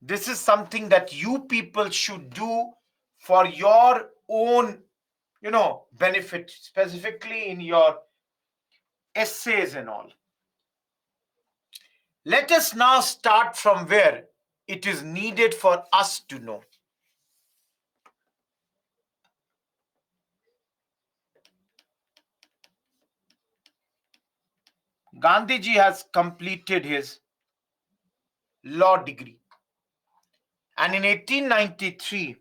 This is something that you people should do for your own, benefit, specifically in your essays and all. Let us now start from where it is needed for us to know. Gandhiji has completed his law degree. And in 1893,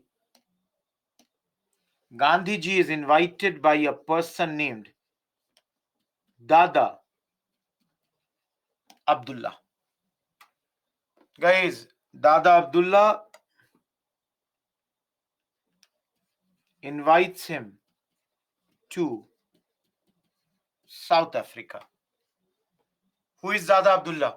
Gandhiji is invited by a person named Dada Abdullah. Guys, Dada Abdullah invites him to South Africa. Who is Dada Abdullah?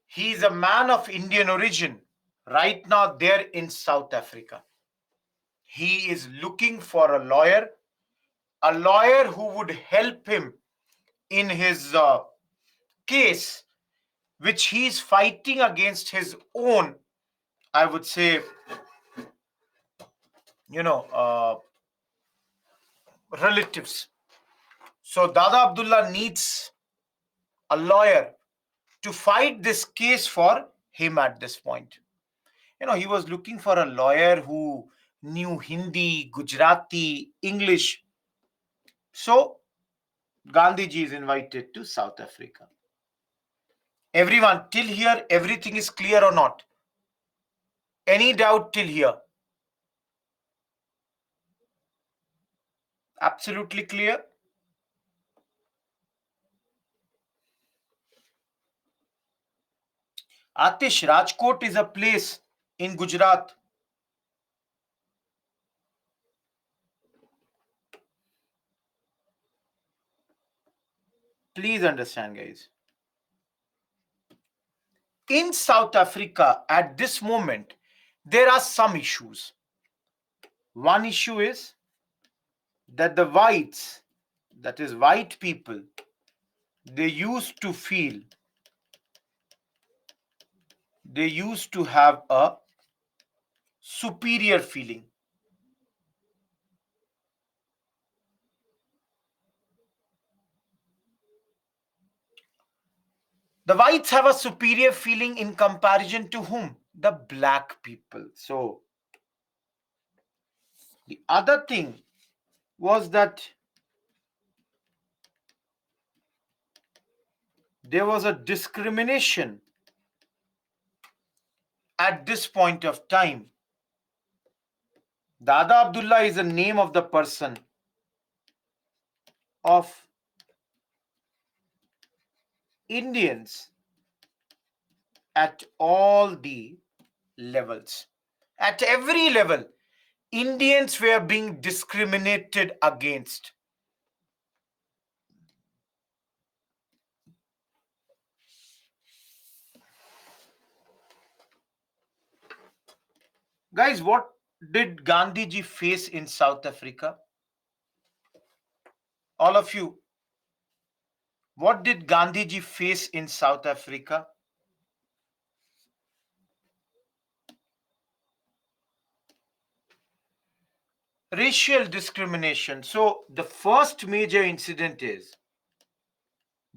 He is a man of Indian origin, right now there in South Africa. He is looking for a lawyer who would help him in his case, which he is fighting against his own, I would say, relatives. So Dada Abdullah needs a lawyer to fight this case for him at this point. He was looking for a lawyer who knew Hindi, Gujarati, English. So Gandhiji is invited to South Africa. Everyone, till here, everything is clear or not? Any doubt till here? Absolutely clear? Atish, Rajkot is a place in Gujarat. Please understand, guys. In South Africa, at this moment, there are some issues. One issue is that the whites, that is white people, they used to have a superior feeling. The whites have a superior feeling in comparison to whom? The black people. So the other thing was that there was a discrimination at this point of time. Dada Abdullah is the name of the person of Indians at all the levels. At every level, Indians were being discriminated against. Guys, what did Gandhiji face in South Africa? All of you, what did Gandhiji face in South Africa? Racial discrimination. So the first major incident is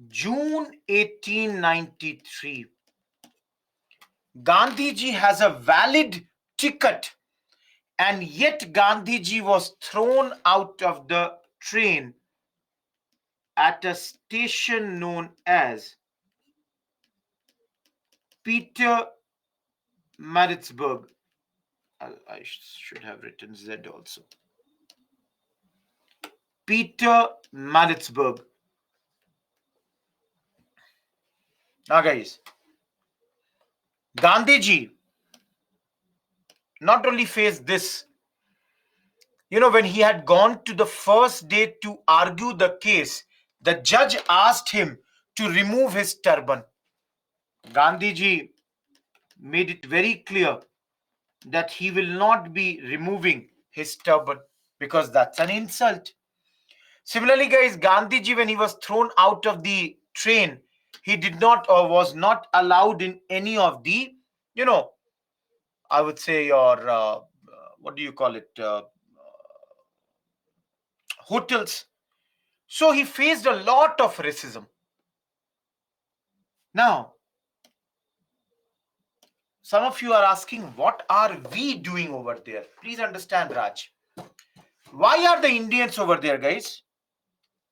June 1893. Gandhiji has a valid ticket, and yet Gandhiji was thrown out of the train at a station known as Peter Maritzburg. I should have written Z also. Peter Maritzburg. Now, guys, Gandhiji not only faced this, when he had gone to the first day to argue the case, the judge asked him to remove his turban. Gandhiji made it very clear that he will not be removing his turban because that's an insult. Similarly, guys, Gandhiji, when he was thrown out of the train, he did not or was not allowed in any of the, you know, I would say your, what do you call it, hotels. So he faced a lot of racism. Now, some of you are asking, what are we doing over there? Please understand, Raj. Why are the Indians over there, guys?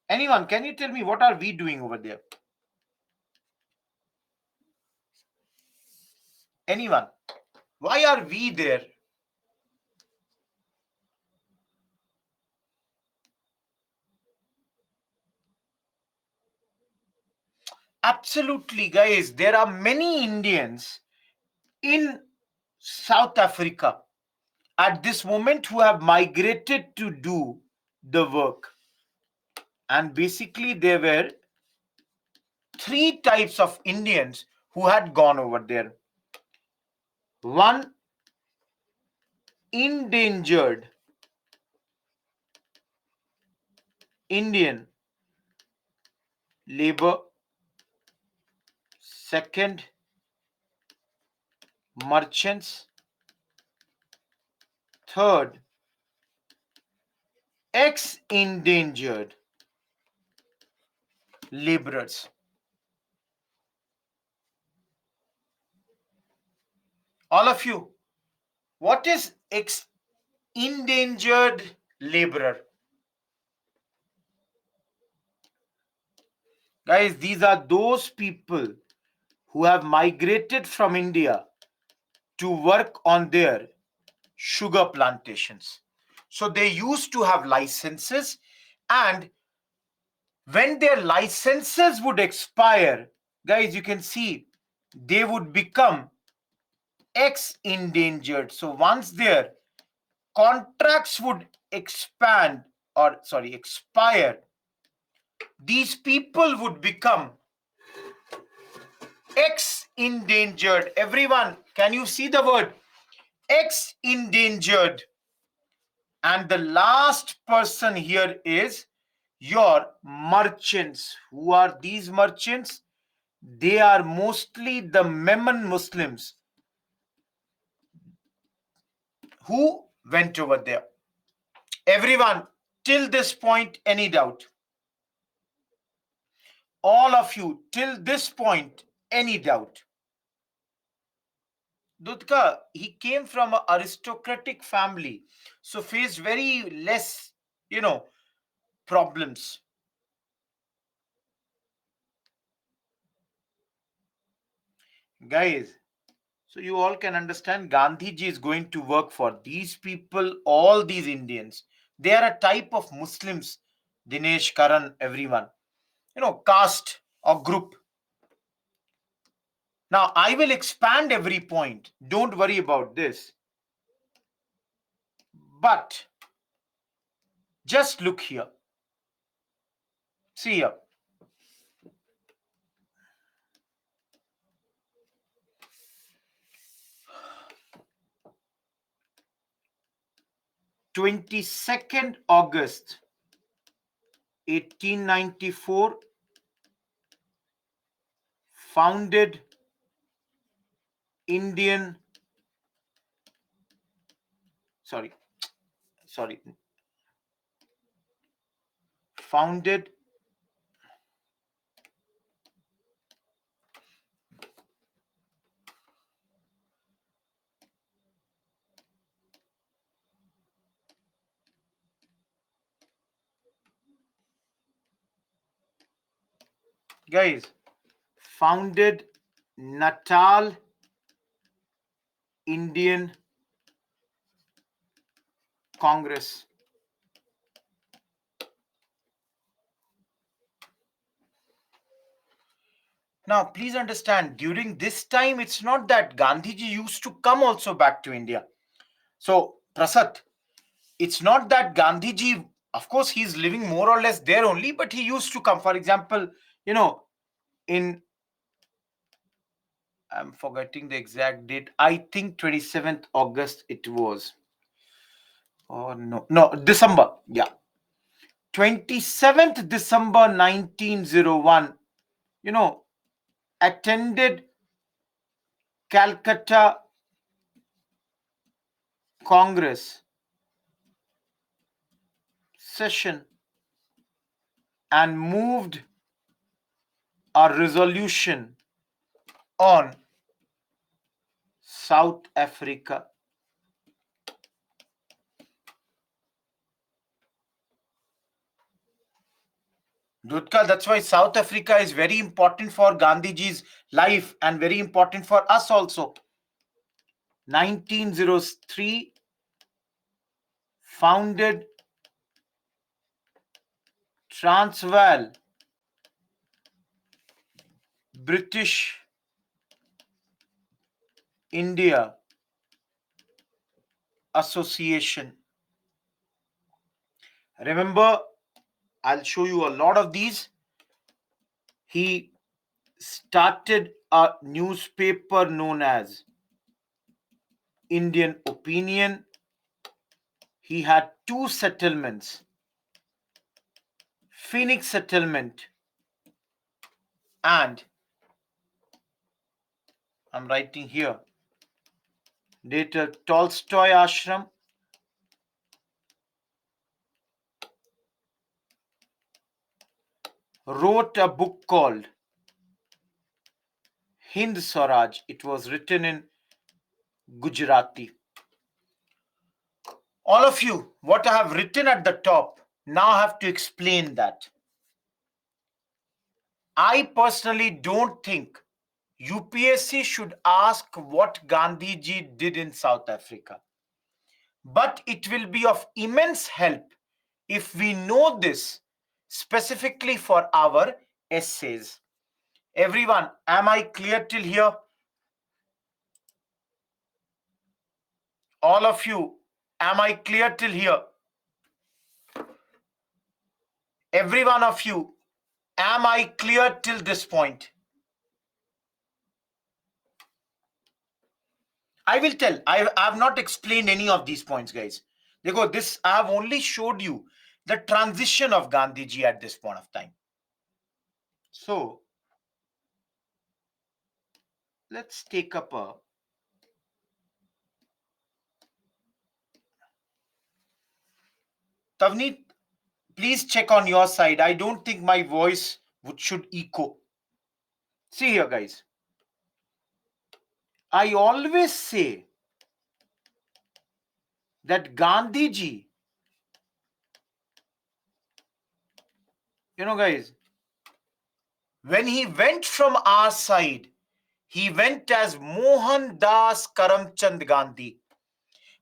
Anyone, can you tell me what are we doing over there? Anyone? Why are we there? Absolutely, guys. There are many Indians in South Africa at this moment who have migrated to do the work. And basically, there were three types of Indians who had gone over there. One, endangered Indian labor. Second, merchants. Third, ex-endangered laborers. All of you, what is ex-endangered laborer? Guys, these are those people who have migrated from India to work on their sugar plantations. So they used to have licenses, and when their licenses would expire, guys, you can see they would become ex-endangered. So once their contracts would expire, these people would become ex-endangered. Everyone, can you see the word ex-endangered? And the last person here is your merchants. Who are these merchants? They are mostly the Memon Muslims who went over there. Everyone, till this point, any doubt? All of you, till this point, any doubt? Dudka, he came from an aristocratic family, so faced very less, problems. Guys, so you all can understand Gandhiji is going to work for these people, all these Indians. They are a type of Muslims, Dinesh, Karan, everyone. Caste or group. Now, I will expand every point. Don't worry about this. But just look here. See here. August 22nd, 1894, founded Indian, sorry, founded guys, founded Natal Indian Congress. Now, please understand, during this time, it's not that Gandhiji used to come also back to India. So, Prasad, it's not that Gandhiji, of course, he's living more or less there only, but he used to come. For example, in, I'm forgetting the exact date, I think 27th August it was. Oh, no, December. Yeah. 27th December 1901, attended Calcutta Congress session and moved a resolution on South Africa. Dudka, that's why South Africa is very important for Gandhiji's life and very important for us also. 1903, founded Transvaal British India Association. Remember, I'll show you a lot of these. He started a newspaper known as Indian Opinion. He had two settlements, Phoenix Settlement and, I'm writing here, later Tolstoy Ashram. Wrote a book called Hind Swaraj. It was written in Gujarati. All of you, what I have written at the top, now I have to explain that. I personally don't think UPSC should ask what Gandhiji did in South Africa. But it will be of immense help if we know this specifically for our essays. Everyone, am I clear till here? All of you, am I clear till here? Every one of you, am I clear till this point? I will tell. I have not explained any of these points, guys. This I have only showed you the transition of Gandhiji at this point of time. So let's take up a Tavneet, please check on your side. I don't think my voice should echo. See here, guys. I always say that Gandhiji, guys, when he went from our side, he went as Mohan Das Karamchand Gandhi.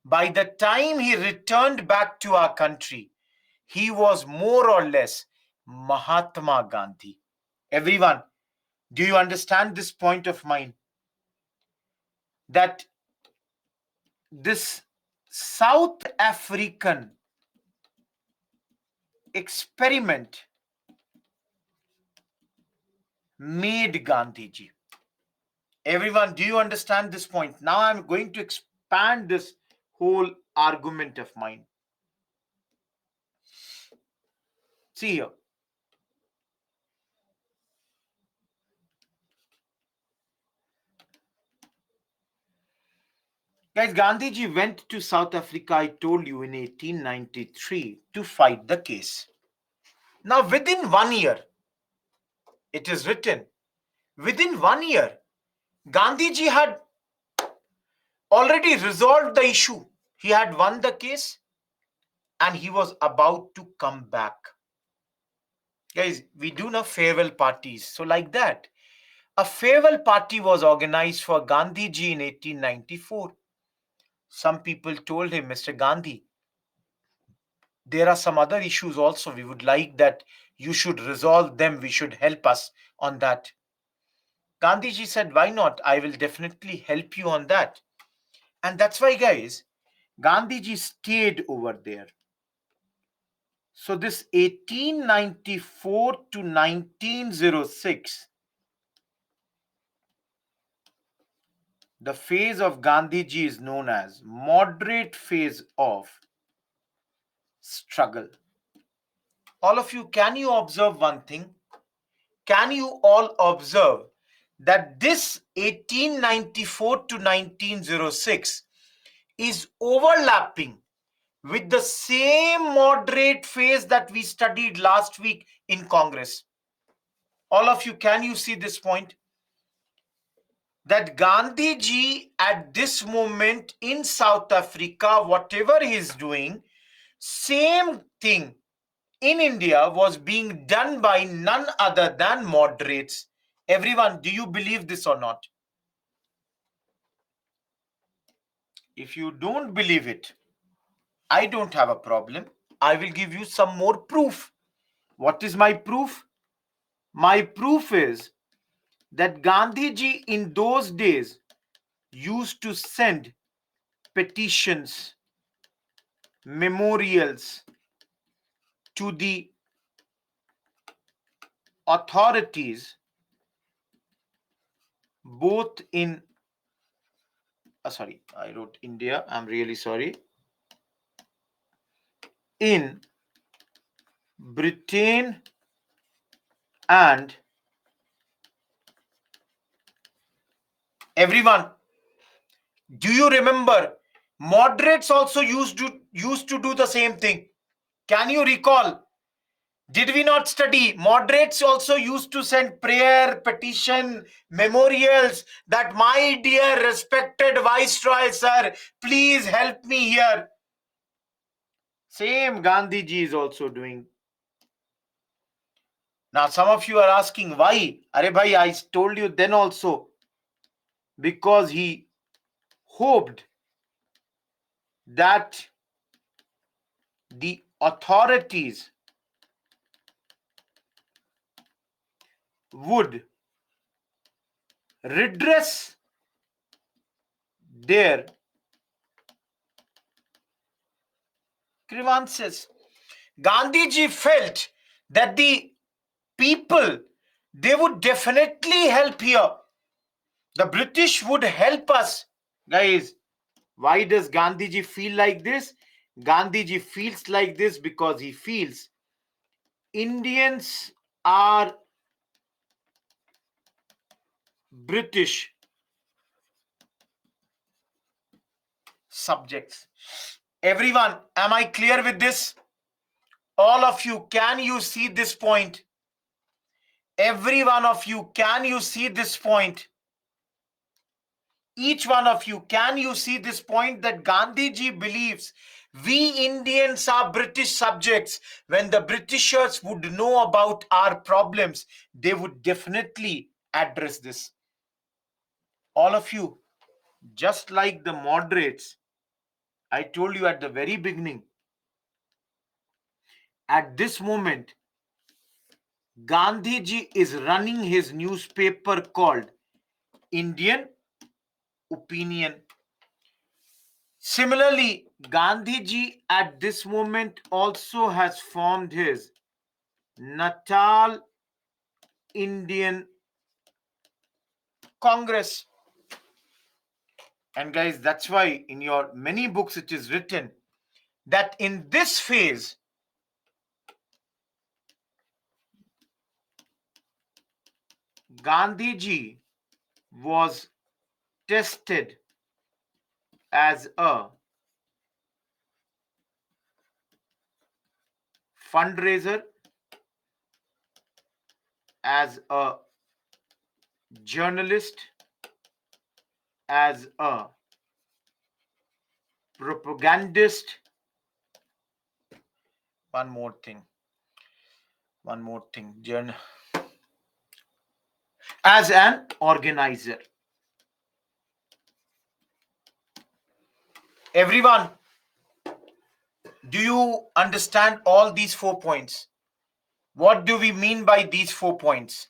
By the time he returned back to our country, he was more or less Mahatma Gandhi. Everyone, do you understand this point of mine? That this South African experiment made Gandhiji. Everyone, do you understand this point? Now I'm going to expand this whole argument of mine. See here. Guys, Gandhiji went to South Africa, I told you, in 1893 to fight the case. Now, within 1 year, it is written, within 1 year, Gandhiji had already resolved the issue. He had won the case and he was about to come back. Guys, we do know farewell parties. So, like that, a farewell party was organized for Gandhiji in 1894. Some people told him, Mr. Gandhi, there are some other issues also. We would like that you should resolve them. We should help us on that. Gandhiji said, why not? I will definitely help you on that. And that's why, guys, Gandhiji stayed over there. So, this 1894 to 1906, the phase of Gandhiji is known as moderate phase of struggle. All of you, can you observe one thing? Can you all observe that this 1894 to 1906 is overlapping with the same moderate phase that we studied last week in Congress? All of you, can you see this point? That Gandhiji at this moment in South Africa, whatever he is doing, same thing in India was being done by none other than moderates. Everyone, do you believe this or not? If you don't believe it, I don't have a problem. I will give you some more proof. What is my proof? My proof is that Gandhiji in those days used to send petitions, memorials to the authorities, both in sorry, I wrote India, I'm really sorry, in Britain and everyone. Do you remember moderates also used to do the same thing? Can you recall? Did we not study? Moderates also used to send prayer, petition, memorials that my dear respected Viceroy, sir, please help me here. Same Gandhiji is also doing. Now, some of you are asking why? Are bhai, I told you then also. Because he hoped that the authorities would redress their grievances. Gandhiji felt that the people, they would definitely help here. The British would help us. Guys, why does Gandhiji feel like this? Gandhiji feels like this because he feels Indians are British subjects. Everyone, am I clear with this? All of you, can you see this point? Every one of you, can you see this point? Each one of you, can you see this point that Gandhiji believes we Indians are British subjects? When the Britishers would know about our problems, they would definitely address this. All of you, just like the moderates, I told you at the very beginning, at this moment, Gandhiji is running his newspaper called Indian Opinion. Similarly, Gandhiji at this moment also has formed his Natal Indian Congress. And guys, that's why in your many books it is written that in this phase, Gandhiji was tested as a fundraiser, as a journalist, as a propagandist. One more thing. As an organizer. Everyone, do you understand all these 4 points? What do we mean by these 4 points?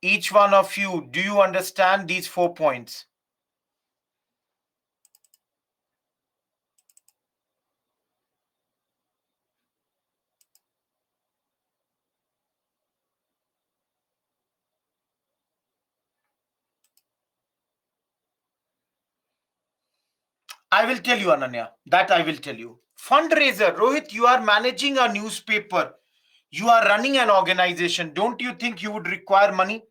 Each one of you, do you understand these 4 points? I will tell you, Ananya. That I will tell you. Fundraiser. Rohit, you are managing a newspaper. You are running an organization. Don't you think you would require money?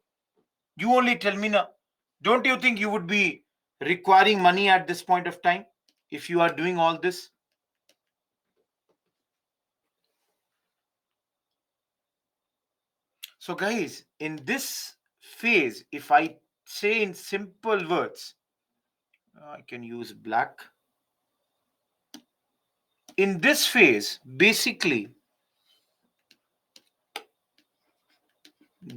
You only tell me now. Don't you think you would be requiring money at this point of time if you are doing all this? So, guys, in this phase, if I say in simple words, I can use black. In this phase, basically,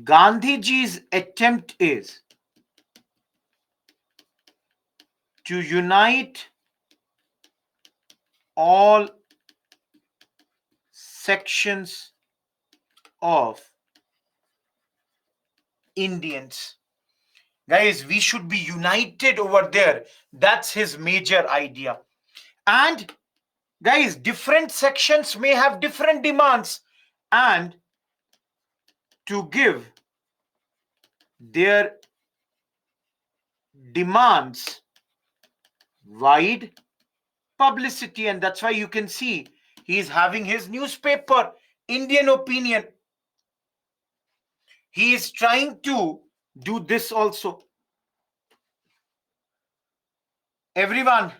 Gandhiji's attempt is to unite all sections of Indians. Guys, we should be united over there. That's his major idea. And guys, different sections may have different demands, and to give their demands wide publicity, and that's why you can see he's having his newspaper, Indian Opinion. He is trying to do this also. Everyone,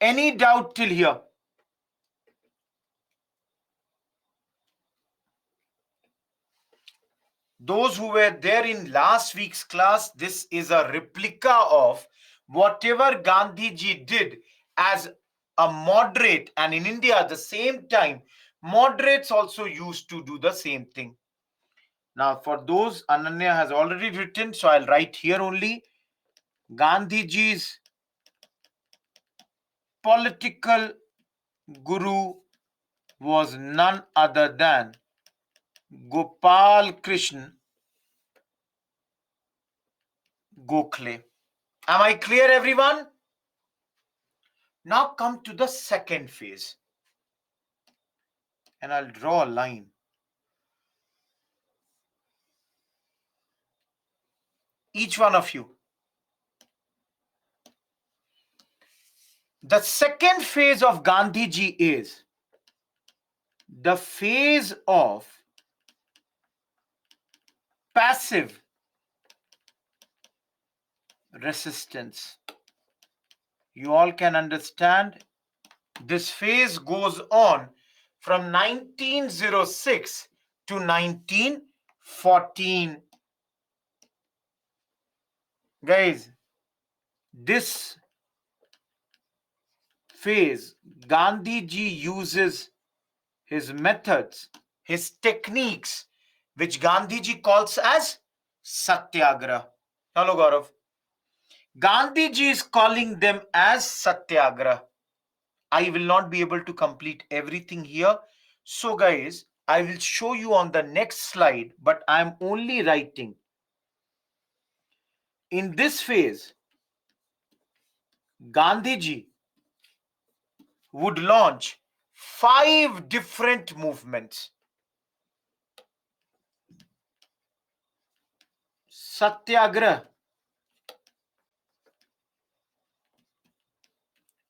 any doubt till here? Those who were there in last week's class, this is a replica of whatever Gandhiji did as a moderate, and in India at the same time, moderates also used to do the same thing. Now, for those, Ananya has already written, so I'll write here only. Gandhiji's political guru was none other than Gopal Krishna Gokhale. Am I clear, everyone? Now come to the second phase. And I'll draw a line. Each one of you. The second phase of Gandhiji is the phase of passive resistance. You all can understand this phase goes on from 1906 to 1914. Guys, this phase, Gandhiji uses his methods, his techniques, which Gandhiji calls as Satyagraha. Hello, Gaurav. Gandhiji is calling them as Satyagraha. I will not be able to complete everything here. So, guys, I will show you on the next slide, but I am only writing. In this phase, Gandhiji would launch 5 different movements. Satyagraha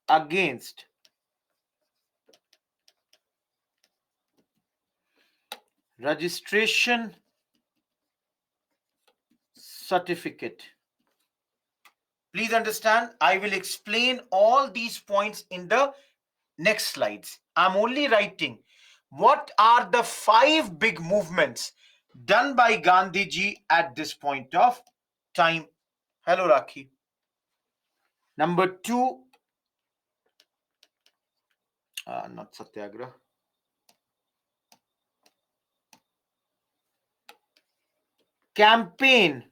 against registration certificate. Please understand, I will explain all these points in the next slides. I'm only writing. What are the 5 big movements done by Gandhiji at this point of time? Hello, Rakhi. Number 2, not Satyagraha. Campaign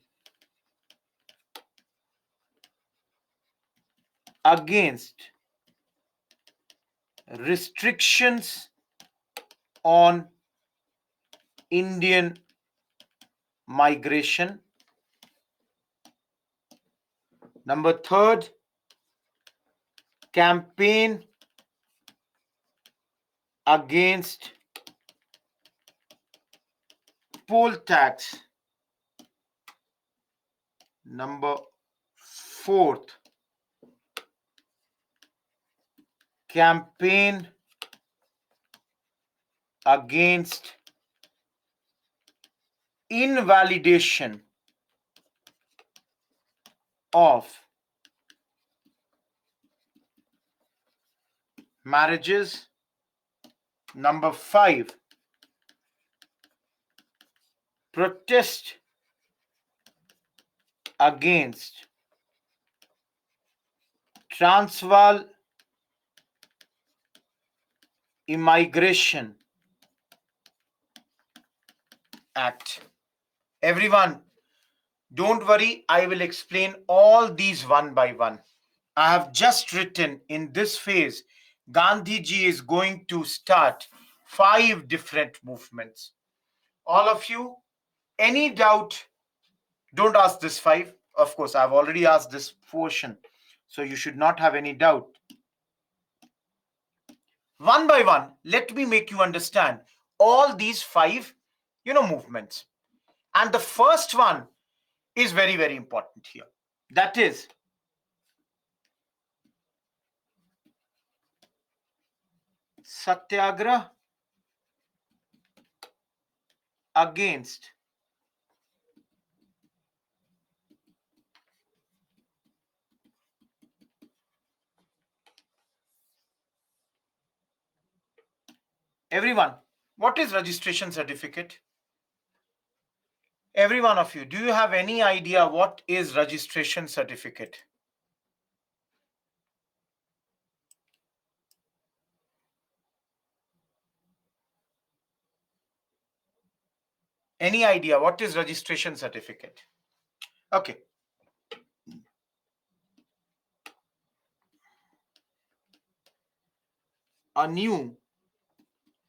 against restrictions on Indian migration. Number 3, campaign against poll tax. Number 4, campaign against invalidation of marriages. Number 5, protest against Transvaal Immigration Act. Everyone, don't worry, I will explain all these one by one. I have just written in this phase, Gandhiji is going to start 5 different movements. All of you, any doubt, don't ask this 5. Of course, I've already asked this portion, so you should not have any doubt. One by one, let me make you understand all these 5, movements. And the first one is very, very important here. That is Satyagraha against everyone. What is registration certificate? Every one of you, do you have any idea what is registration certificate? Any idea what is registration certificate? Okay. A new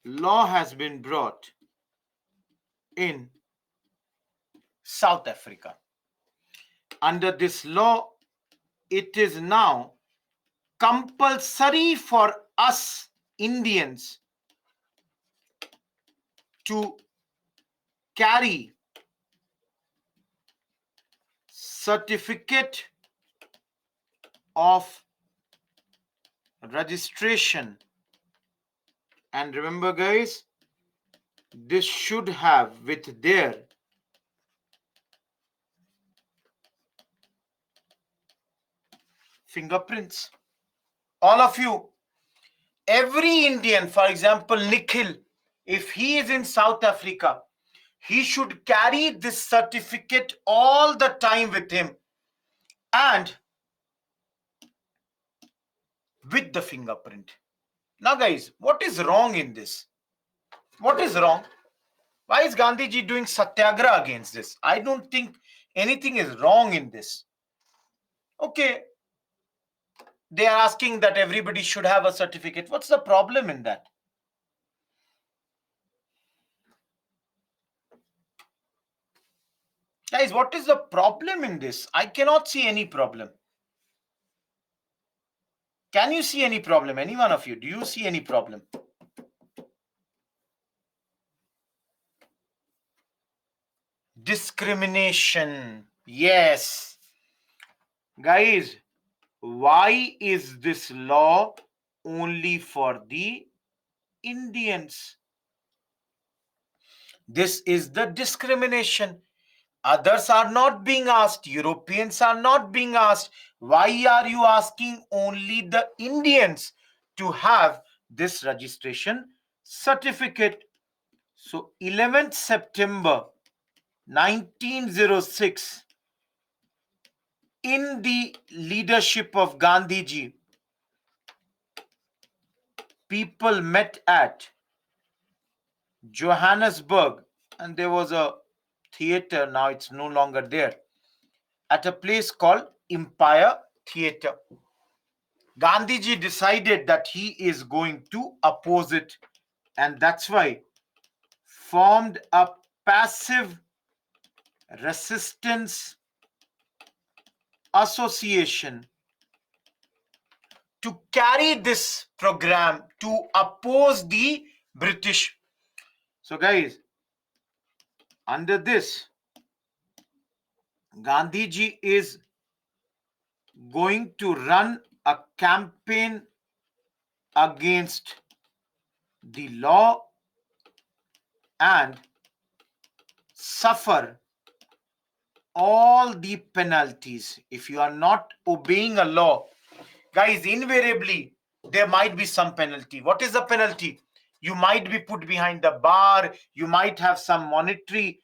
law has been brought in South Africa. Under this law, it is now compulsory for us Indians to carry certificate of registration. And remember, guys, this should have with their fingerprints. All of you, every Indian, for example, Nikhil, if he is in South Africa, he should carry this certificate all the time with him and with the fingerprint. Now, guys, what is wrong in this? What is wrong? Why is Gandhiji doing satyagraha against this? I don't think anything is wrong in this. Okay, they are asking that everybody should have a certificate. What's the problem in that? Guys, what is the problem in this? I cannot see any problem. Can you see any problem? Any one of you? Do you see any problem? Discrimination. Yes. Guys, why is this law only for the Indians? This is the discrimination. Others are not being asked. Europeans are not being asked. Why are you asking only the Indians to have this registration certificate. So 11th September 1906, in the leadership of Gandhiji, people met at Johannesburg, and there was a theater, now it's no longer there, at a place called Empire Theater. Gandhiji decided that he is going to oppose it, and that's why formed a passive resistance association to carry this program to oppose the British. So guys, under this, Gandhiji is going to run a campaign against the law and suffer all the penalties. If you are not obeying a law, guys, invariably there might be some penalty. What is the penalty? You might be put behind the bar, you might have some monetary,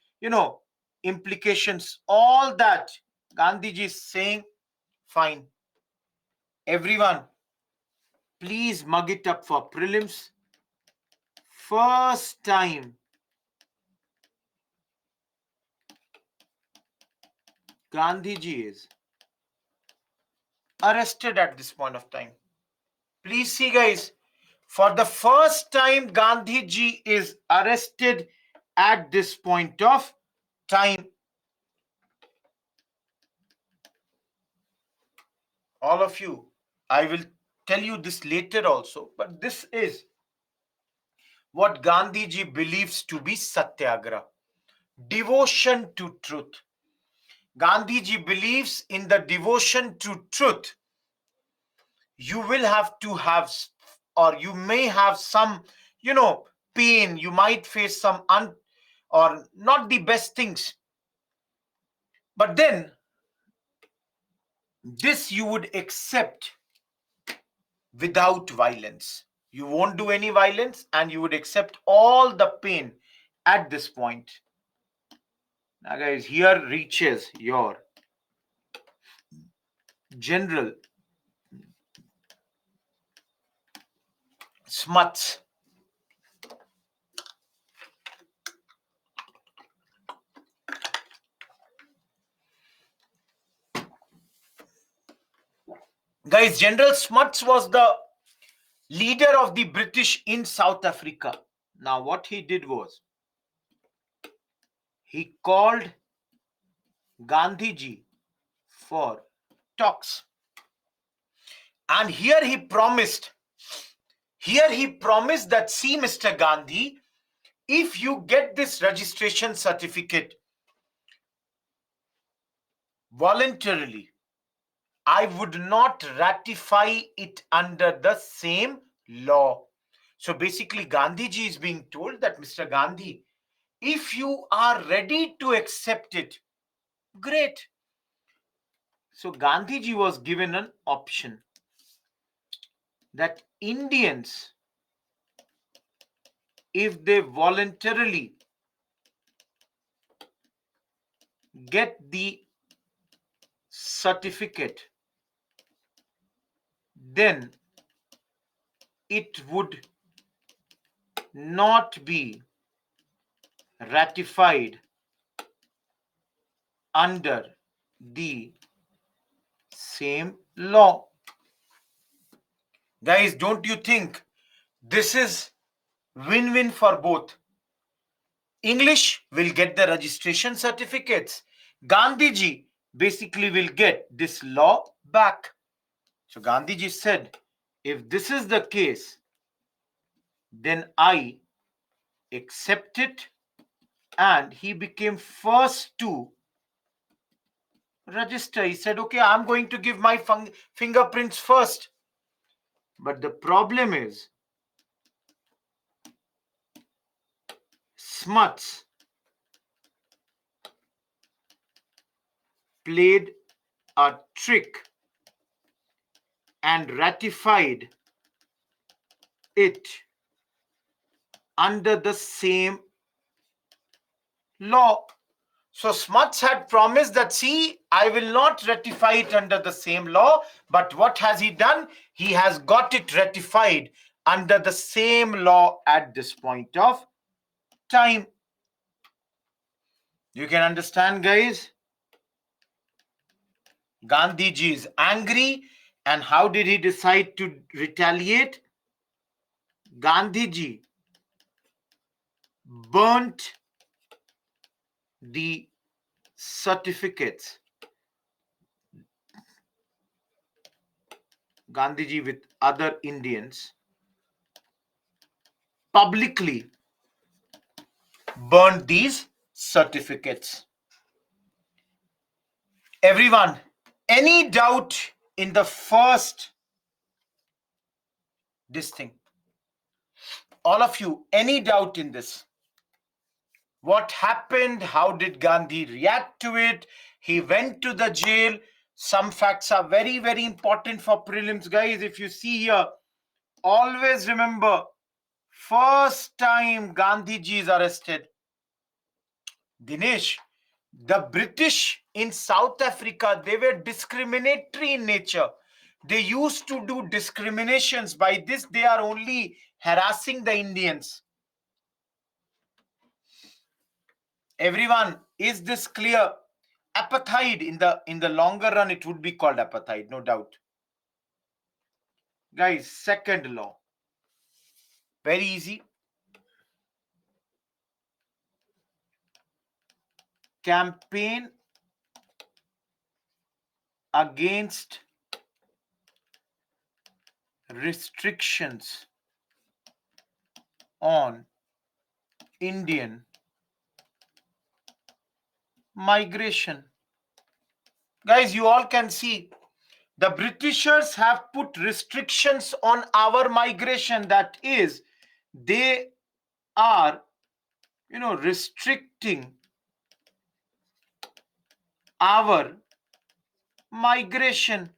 implications. All that Gandhiji is saying, fine, everyone, please mug it up for prelims. First time Gandhiji is arrested at this point of time. Please see, guys, for the first time Gandhiji is arrested at this point of time. All of you, I will tell you this later also, but this is what Gandhiji believes to be satyagraha, devotion to truth. Gandhiji believes in the devotion to truth. You will have to have, or you may have some, pain. You might face some or not the best things. But then this you would accept without violence. You won't do any violence and you would accept all the pain at this point. Now, guys, here reaches your general smuts. Guys, General Smuts was the leader of the British in South Africa. Now, what he did was, he called Gandhiji for talks. And here he promised that, see, Mr. Gandhi, if you get this registration certificate voluntarily, I would not ratify it under the same law. So basically, Gandhiji is being told that, Mr. Gandhi, if you are ready to accept it, great. So Gandhiji was given an option that Indians, if they voluntarily get the certificate, then it would not be ratified under the same law. Guys, don't you think this is win-win for both? English will get the registration certificates. Gandhiji basically will get this law back. So Gandhiji said, if this is the case, then I accept it, and he became first to register. He said, okay, I'm going to give my fingerprints first. But the problem is, Smuts played a trick and ratified it under the same law. So Smuts had promised that, see, I will not ratify it under the same law, but what has he done? He has got it ratified under the same law at this point of time. You can understand, guys? Gandhiji is angry, and how did he decide to retaliate? Gandhiji burnt the certificates. Gandhiji with other Indians publicly burned these certificates. Everyone, any doubt in the first this thing? All of you, any doubt in this? What happened? How did Gandhi react to it? He went to the jail. Some facts are very, very important for prelims, guys. If you see here, always remember, first time Gandhiji is arrested, Dinesh, the British in South Africa, they were discriminatory in nature. They used to do discriminations. By this, they are only harassing the Indians. Everyone, is this clear? Apartheid, in the longer run, it would be called apartheid, no doubt. Guys, second law. Very easy. Campaign against restrictions on Indian migration. Guys, you all can see the Britishers have put restrictions on our migration. That is, they are, restricting our migration.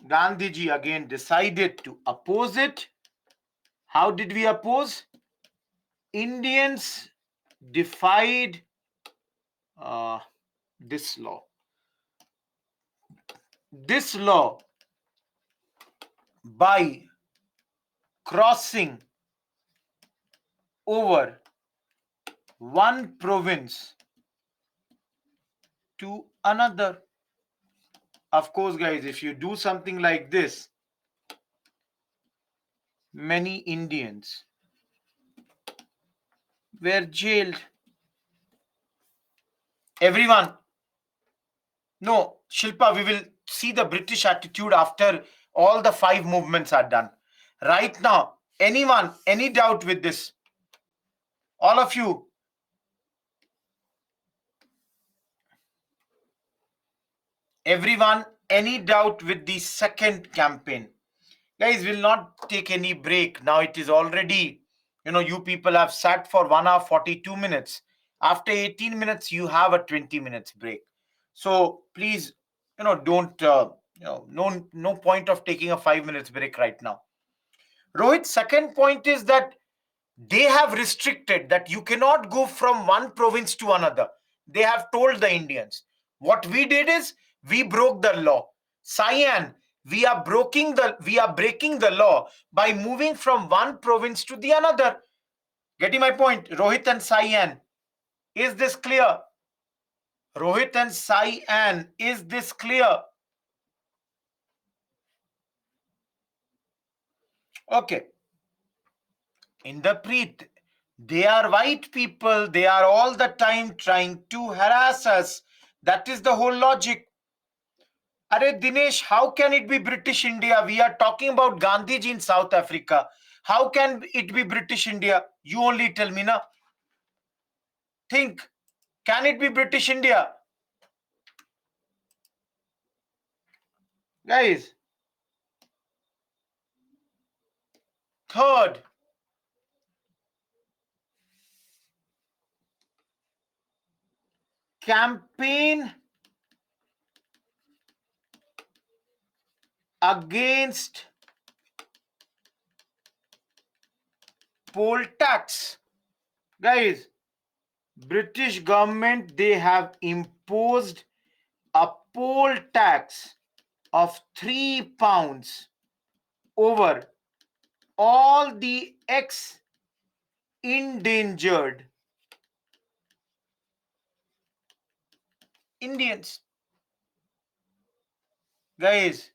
Gandhiji again decided to oppose it. How did we oppose? Indians defied this law. This law by crossing over one province to another. Of course, guys, if you do something like this, many Indians were jailed. Everyone, no, Shilpa, we will see the British attitude after all the 5 movements are done. Right now, anyone, any doubt with this? All of you. Everyone, any doubt with the second campaign? Guys, will not take any break. Now it is already, you people have sat for 1 hour 42 minutes. After 18 minutes, you have a 20 minutes break. So please, don't, no point of taking a 5 minutes break right now. Rohit, second point is that they have restricted that you cannot go from one province to another. They have told the Indians. What we did is we broke the law. Cyan, we are breaking the law by moving from one province to the another. Getting my point, Rohit and Cyan? Is this clear? Rohit and Cyan, is this clear? Okay. Inderpreet, they are white people. They are all the time trying to harass us. That is the whole logic. Are Dinesh, how can it be British India? We are talking about Gandhiji in South Africa. How can it be British India? You only tell me, na. Think, can it be British India? Guys, third, campaign against poll tax. Guys, British government, they have imposed a poll tax of £3 over all the ex-endangered Indians. Guys,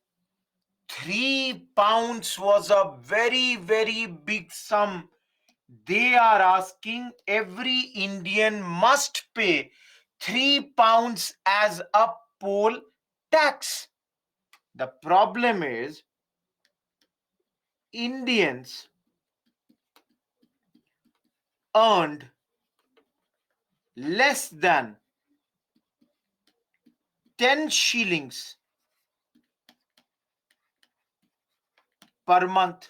£3 was a very, very big sum. They are asking every Indian must pay £3 as a poll tax. The problem is Indians earned less than 10 shillings per month.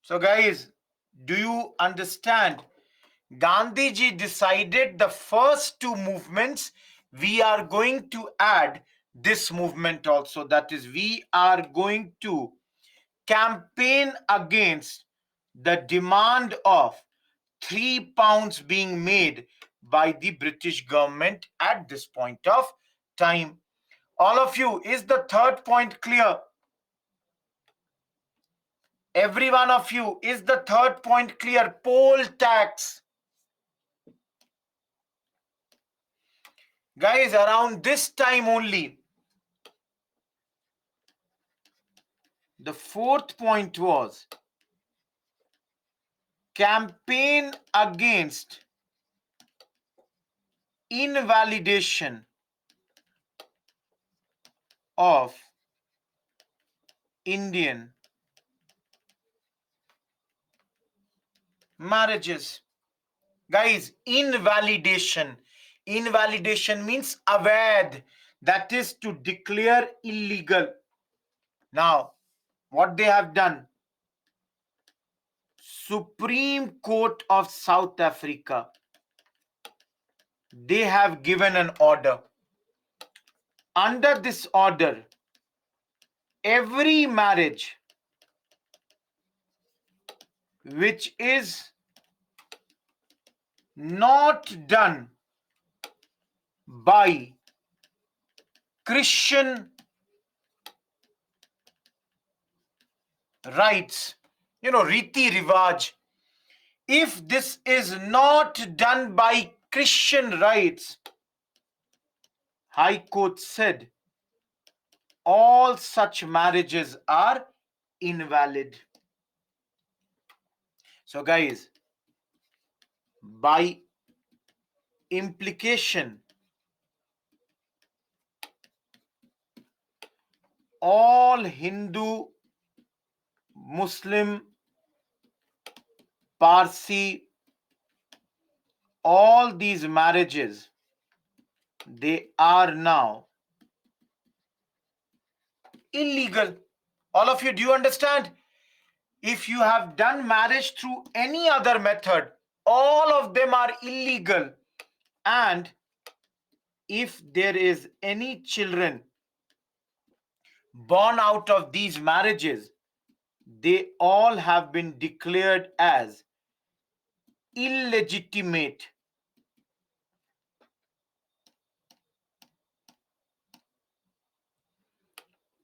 So, guys, do you understand? Gandhiji decided the first two movements, we are going to add this movement also. That is, we are going to campaign against the demand of £3 being made by the British government at this point of time. All of you, is the third point clear? Every one of you, is the third point clear? Poll tax. Guys, around this time only, the fourth point was campaign against invalidation of Indian marriages. Guys, invalidation. Invalidation means avaid. That is to declare illegal. Now, what they have done? Supreme Court of South Africa, they have given an order. Under this order, every marriage which is not done by Christian rites, Riti Rivaj, if this is not done by Christian rites, High Court said all such marriages are invalid. So, guys, by implication, all Hindu, Muslim, Parsi, all these marriages, they are now illegal. All of you, do you understand? If you have done marriage through any other method, all of them are illegal. And if there is any children born out of these marriages, they all have been declared as illegitimate.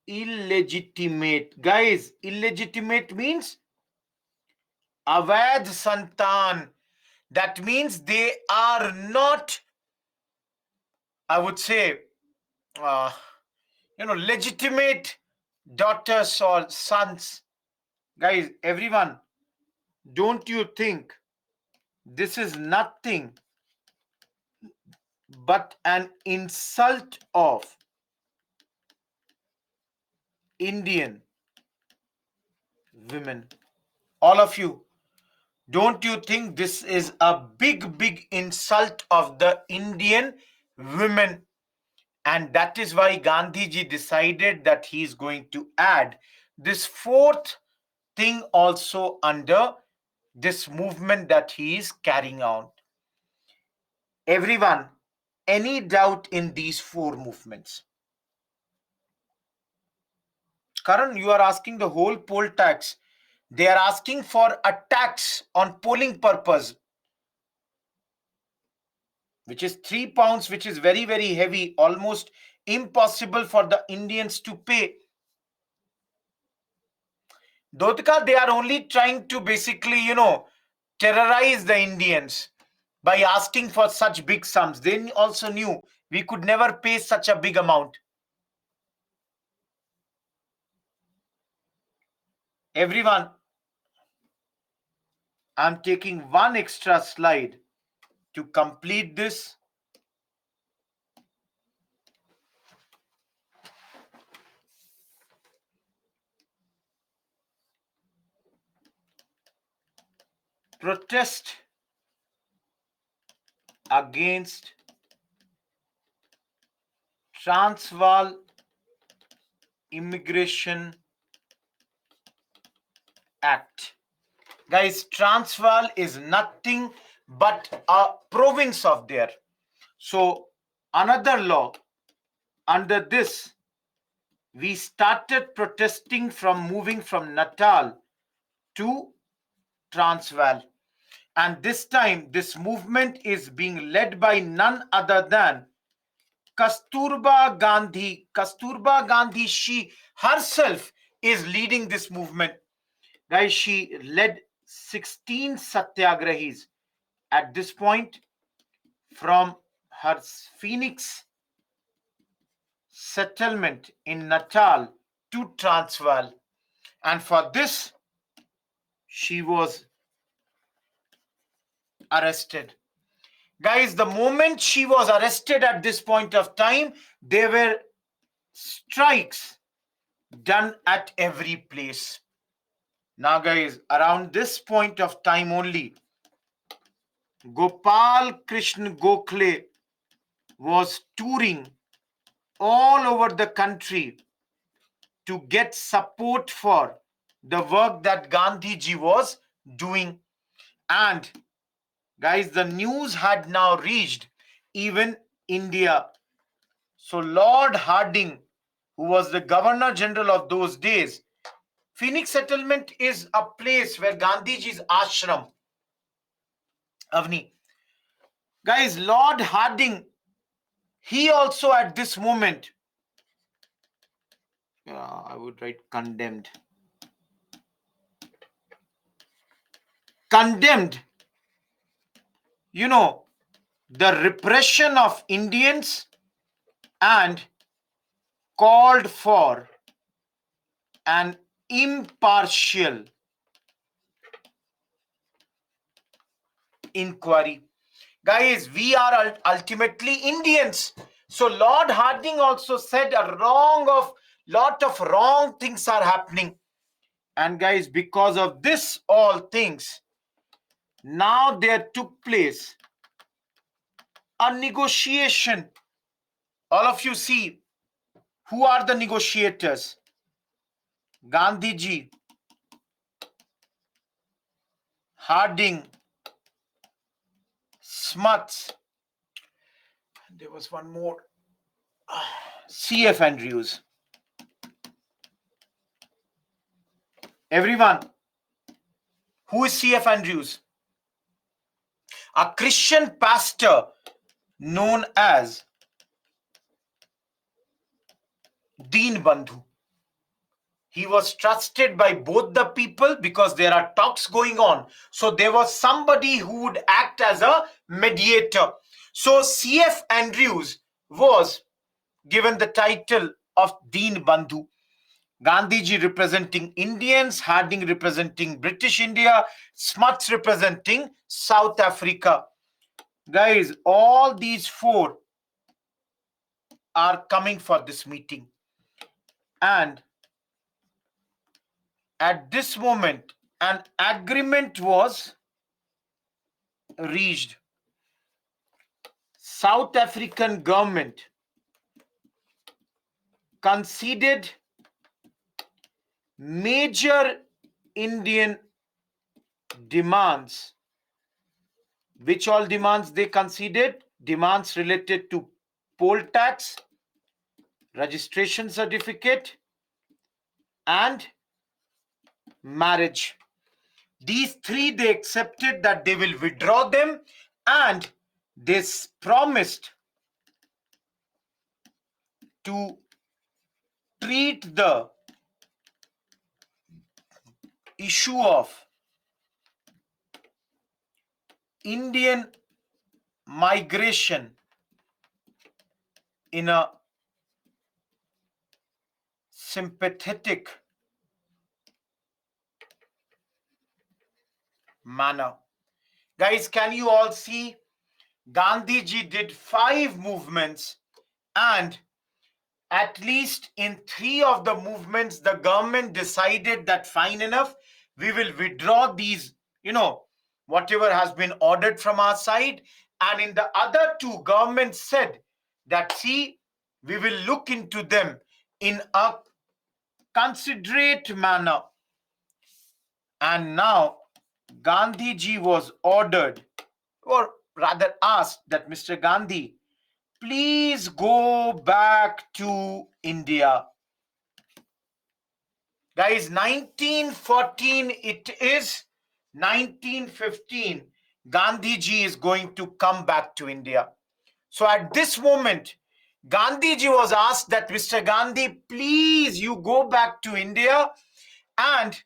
Illegitimate. Guys, illegitimate means Avaid Santan. That means they are not, I would say, legitimate daughters or sons. Guys, everyone, don't you think this is nothing but an insult of Indian women? All of you, don't you think this is a big, big insult of the Indian women? And that is why Gandhiji decided that he is going to add this fourth thing also under this movement that he is carrying out. Everyone, any doubt in these four movements? Karan, you are asking the whole poll tax. They are asking for a tax on polling purpose, which is 3 pounds, which is very, very heavy, almost impossible for the Indians to pay. Dhotka, they are only trying to basically, terrorize the Indians by asking for such big sums. They also knew we could never pay such a big amount. Everyone, I'm taking one extra slide to complete this. Protest against Transvaal Immigration Act. Guys, Transvaal is nothing but a province of there. So, another law under this, we started protesting from moving from Natal to Transvaal. And this time, this movement is being led by none other than Kasturba Gandhi. Kasturba Gandhi, she herself is leading this movement. Guys, she led 16 satyagrahis at this point from her Phoenix settlement in Natal to Transvaal. And for this, she was arrested. Guys, the moment she was arrested at this point of time, there were strikes done at every place. Now, guys, around this point of time only, Gopal Krishna Gokhale was touring all over the country to get support for the work that Gandhiji was doing. And guys, the news had now reached even India. So Lord Harding, who was the Governor General of those days, Phoenix settlement is a place where Gandhiji's ashram, Avni. Guys, Lord Harding, he also at this moment, I would write condemned. Condemned, the repression of Indians and called for an impartial inquiry. Guys, we are ultimately Indians. So Lord Harding also said a lot of wrong things are happening. And guys, because of this all things, now there took place a negotiation. All of you see, who are the negotiators? Gandhiji, Harding, Smuts. There was one more. C.F. Andrews. Everyone, who is C.F. Andrews? A Christian pastor known as Deen Bandhu. He was trusted by both the people because there are talks going on. So there was somebody who would act as a mediator. So C.F. Andrews was given the title of Deen Bandhu. Gandhiji representing Indians, Harding representing British India, Smuts representing South Africa. Guys, all these four are coming for this meeting. And at this moment, an agreement was reached. South African government conceded major Indian demands. Which all demands they conceded? Demands related to poll tax, registration certificate, and marriage. These three, they accepted that they will withdraw them, and they promised to treat the issue of Indian migration in a sympathetic manner. Guys, can you all see? Gandhiji did 5 movements, and at least in 3 of the movements, the government decided that fine enough, we will withdraw these, whatever has been ordered from our side. And in the other 2, government said that, see, we will look into them in a considerate manner. And now Gandhiji was ordered, or rather asked, that Mr. Gandhi, please go back to India. Guys, 1914 it is. 1915, Gandhiji is going to come back to India. So at this moment, Gandhiji was asked that, Mr. Gandhi, please you go back to India, and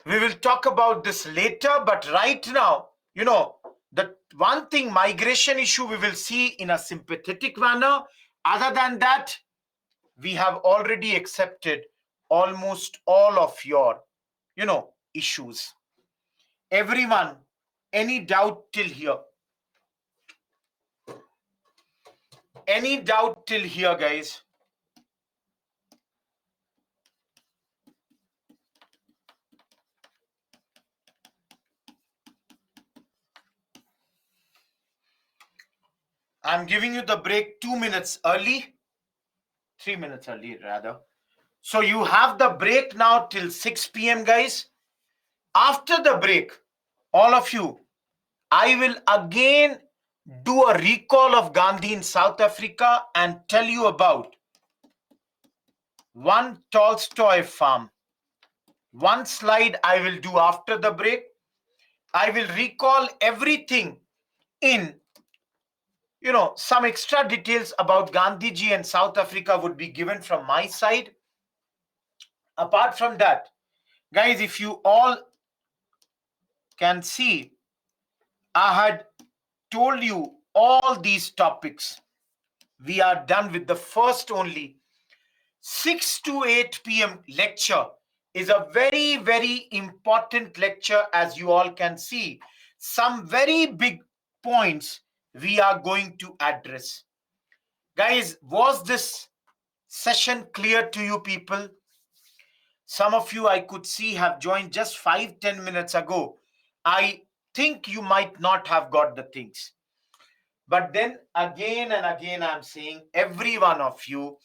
we will talk about this later. But right now, the one thing, migration issue, we will see in a sympathetic manner. Other than that, we have already accepted almost all of your, issues. Everyone, any doubt till here? Any doubt till here, guys? I'm giving you the break 2 minutes early, 3 minutes early, rather. So you have the break now till 6 p.m., guys. After the break, all of you, I will again do a recall of Gandhi in South Africa and tell you about one Tolstoy farm. One slide I will do after the break. I will recall everything in, some extra details about Gandhiji and South Africa would be given from my side. Apart from that, guys, if you all can see, I had told you all these topics. We are done with the first only. 6 to 8 p.m. lecture is a very, very important lecture, as you all can see. Some very big points we are going to address. Guys, was this session clear to you people? Some of you I could see have joined just 5-10 minutes ago. I think you might not have got the things. But then again and again, I'm saying, every one of you,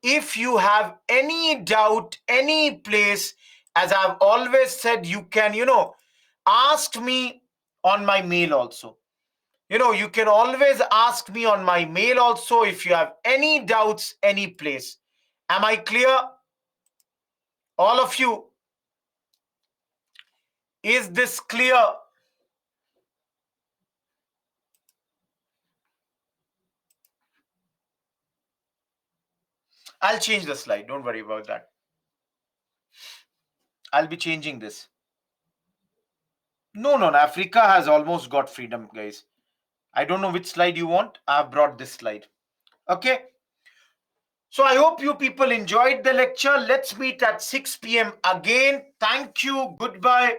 if you have any doubt, any place, as I've always said, you can, ask me on my mail also. You can always ask me on my mail also if you have any doubts, any place. Am I clear? All of you? Is this clear? I'll change the slide. Don't worry about that. I'll be changing this. No. Africa has almost got freedom, guys. I don't know which slide you want. I've brought this slide. Okay. So I hope you people enjoyed the lecture. Let's meet at 6 p.m. again. Thank you. Goodbye.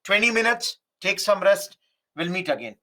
20 minutes. Take some rest. We'll meet again.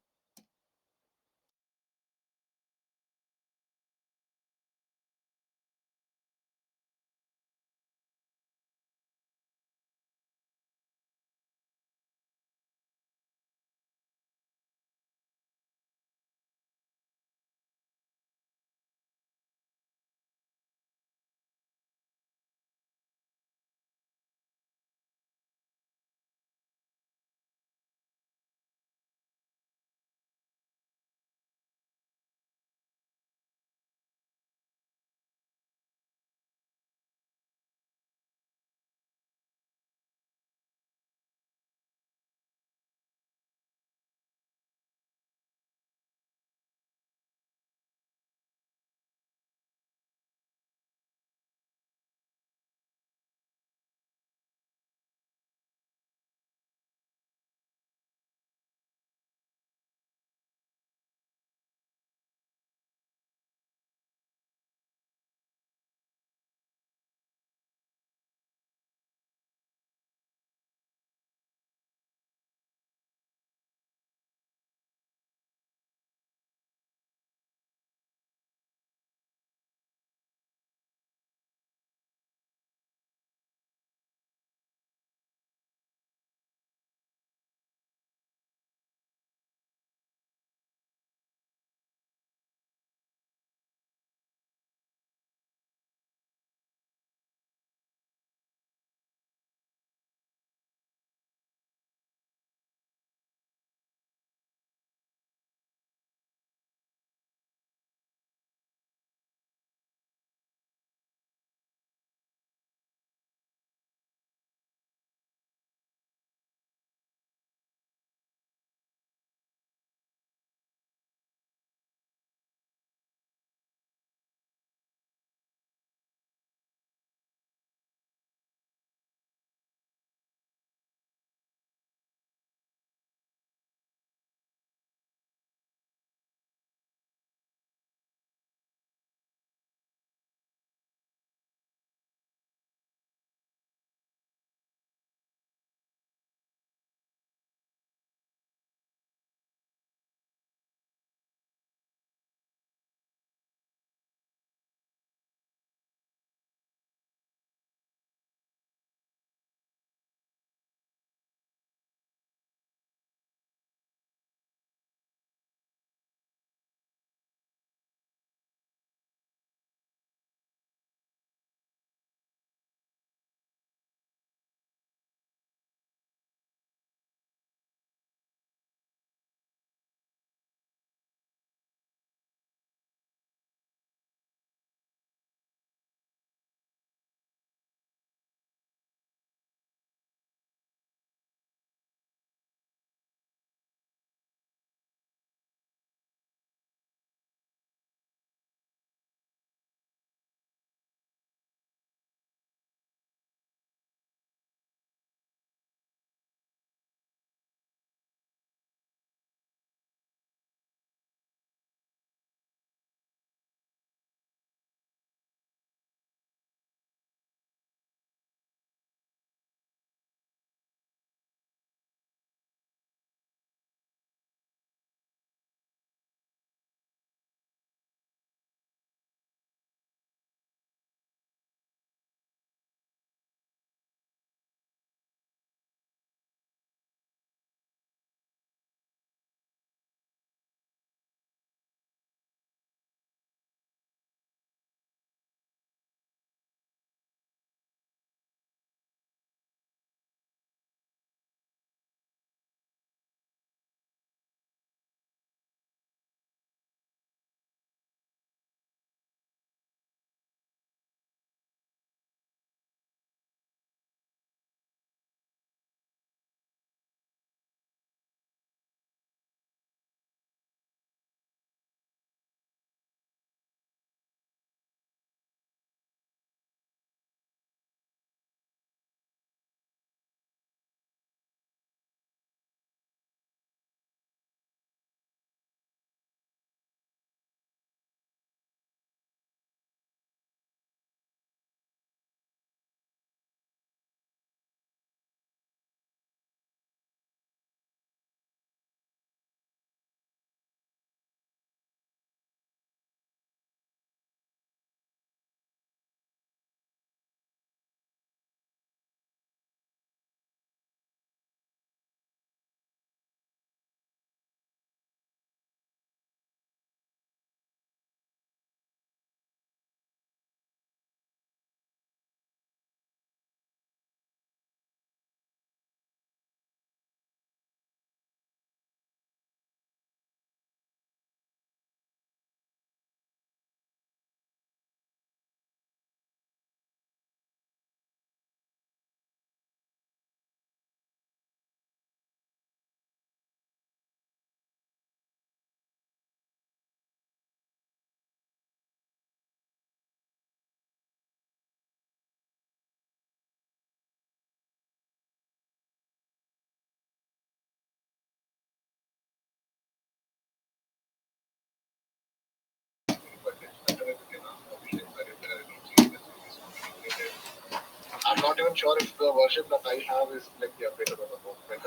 not even sure if the worship that I have is like, yeah, better or not better.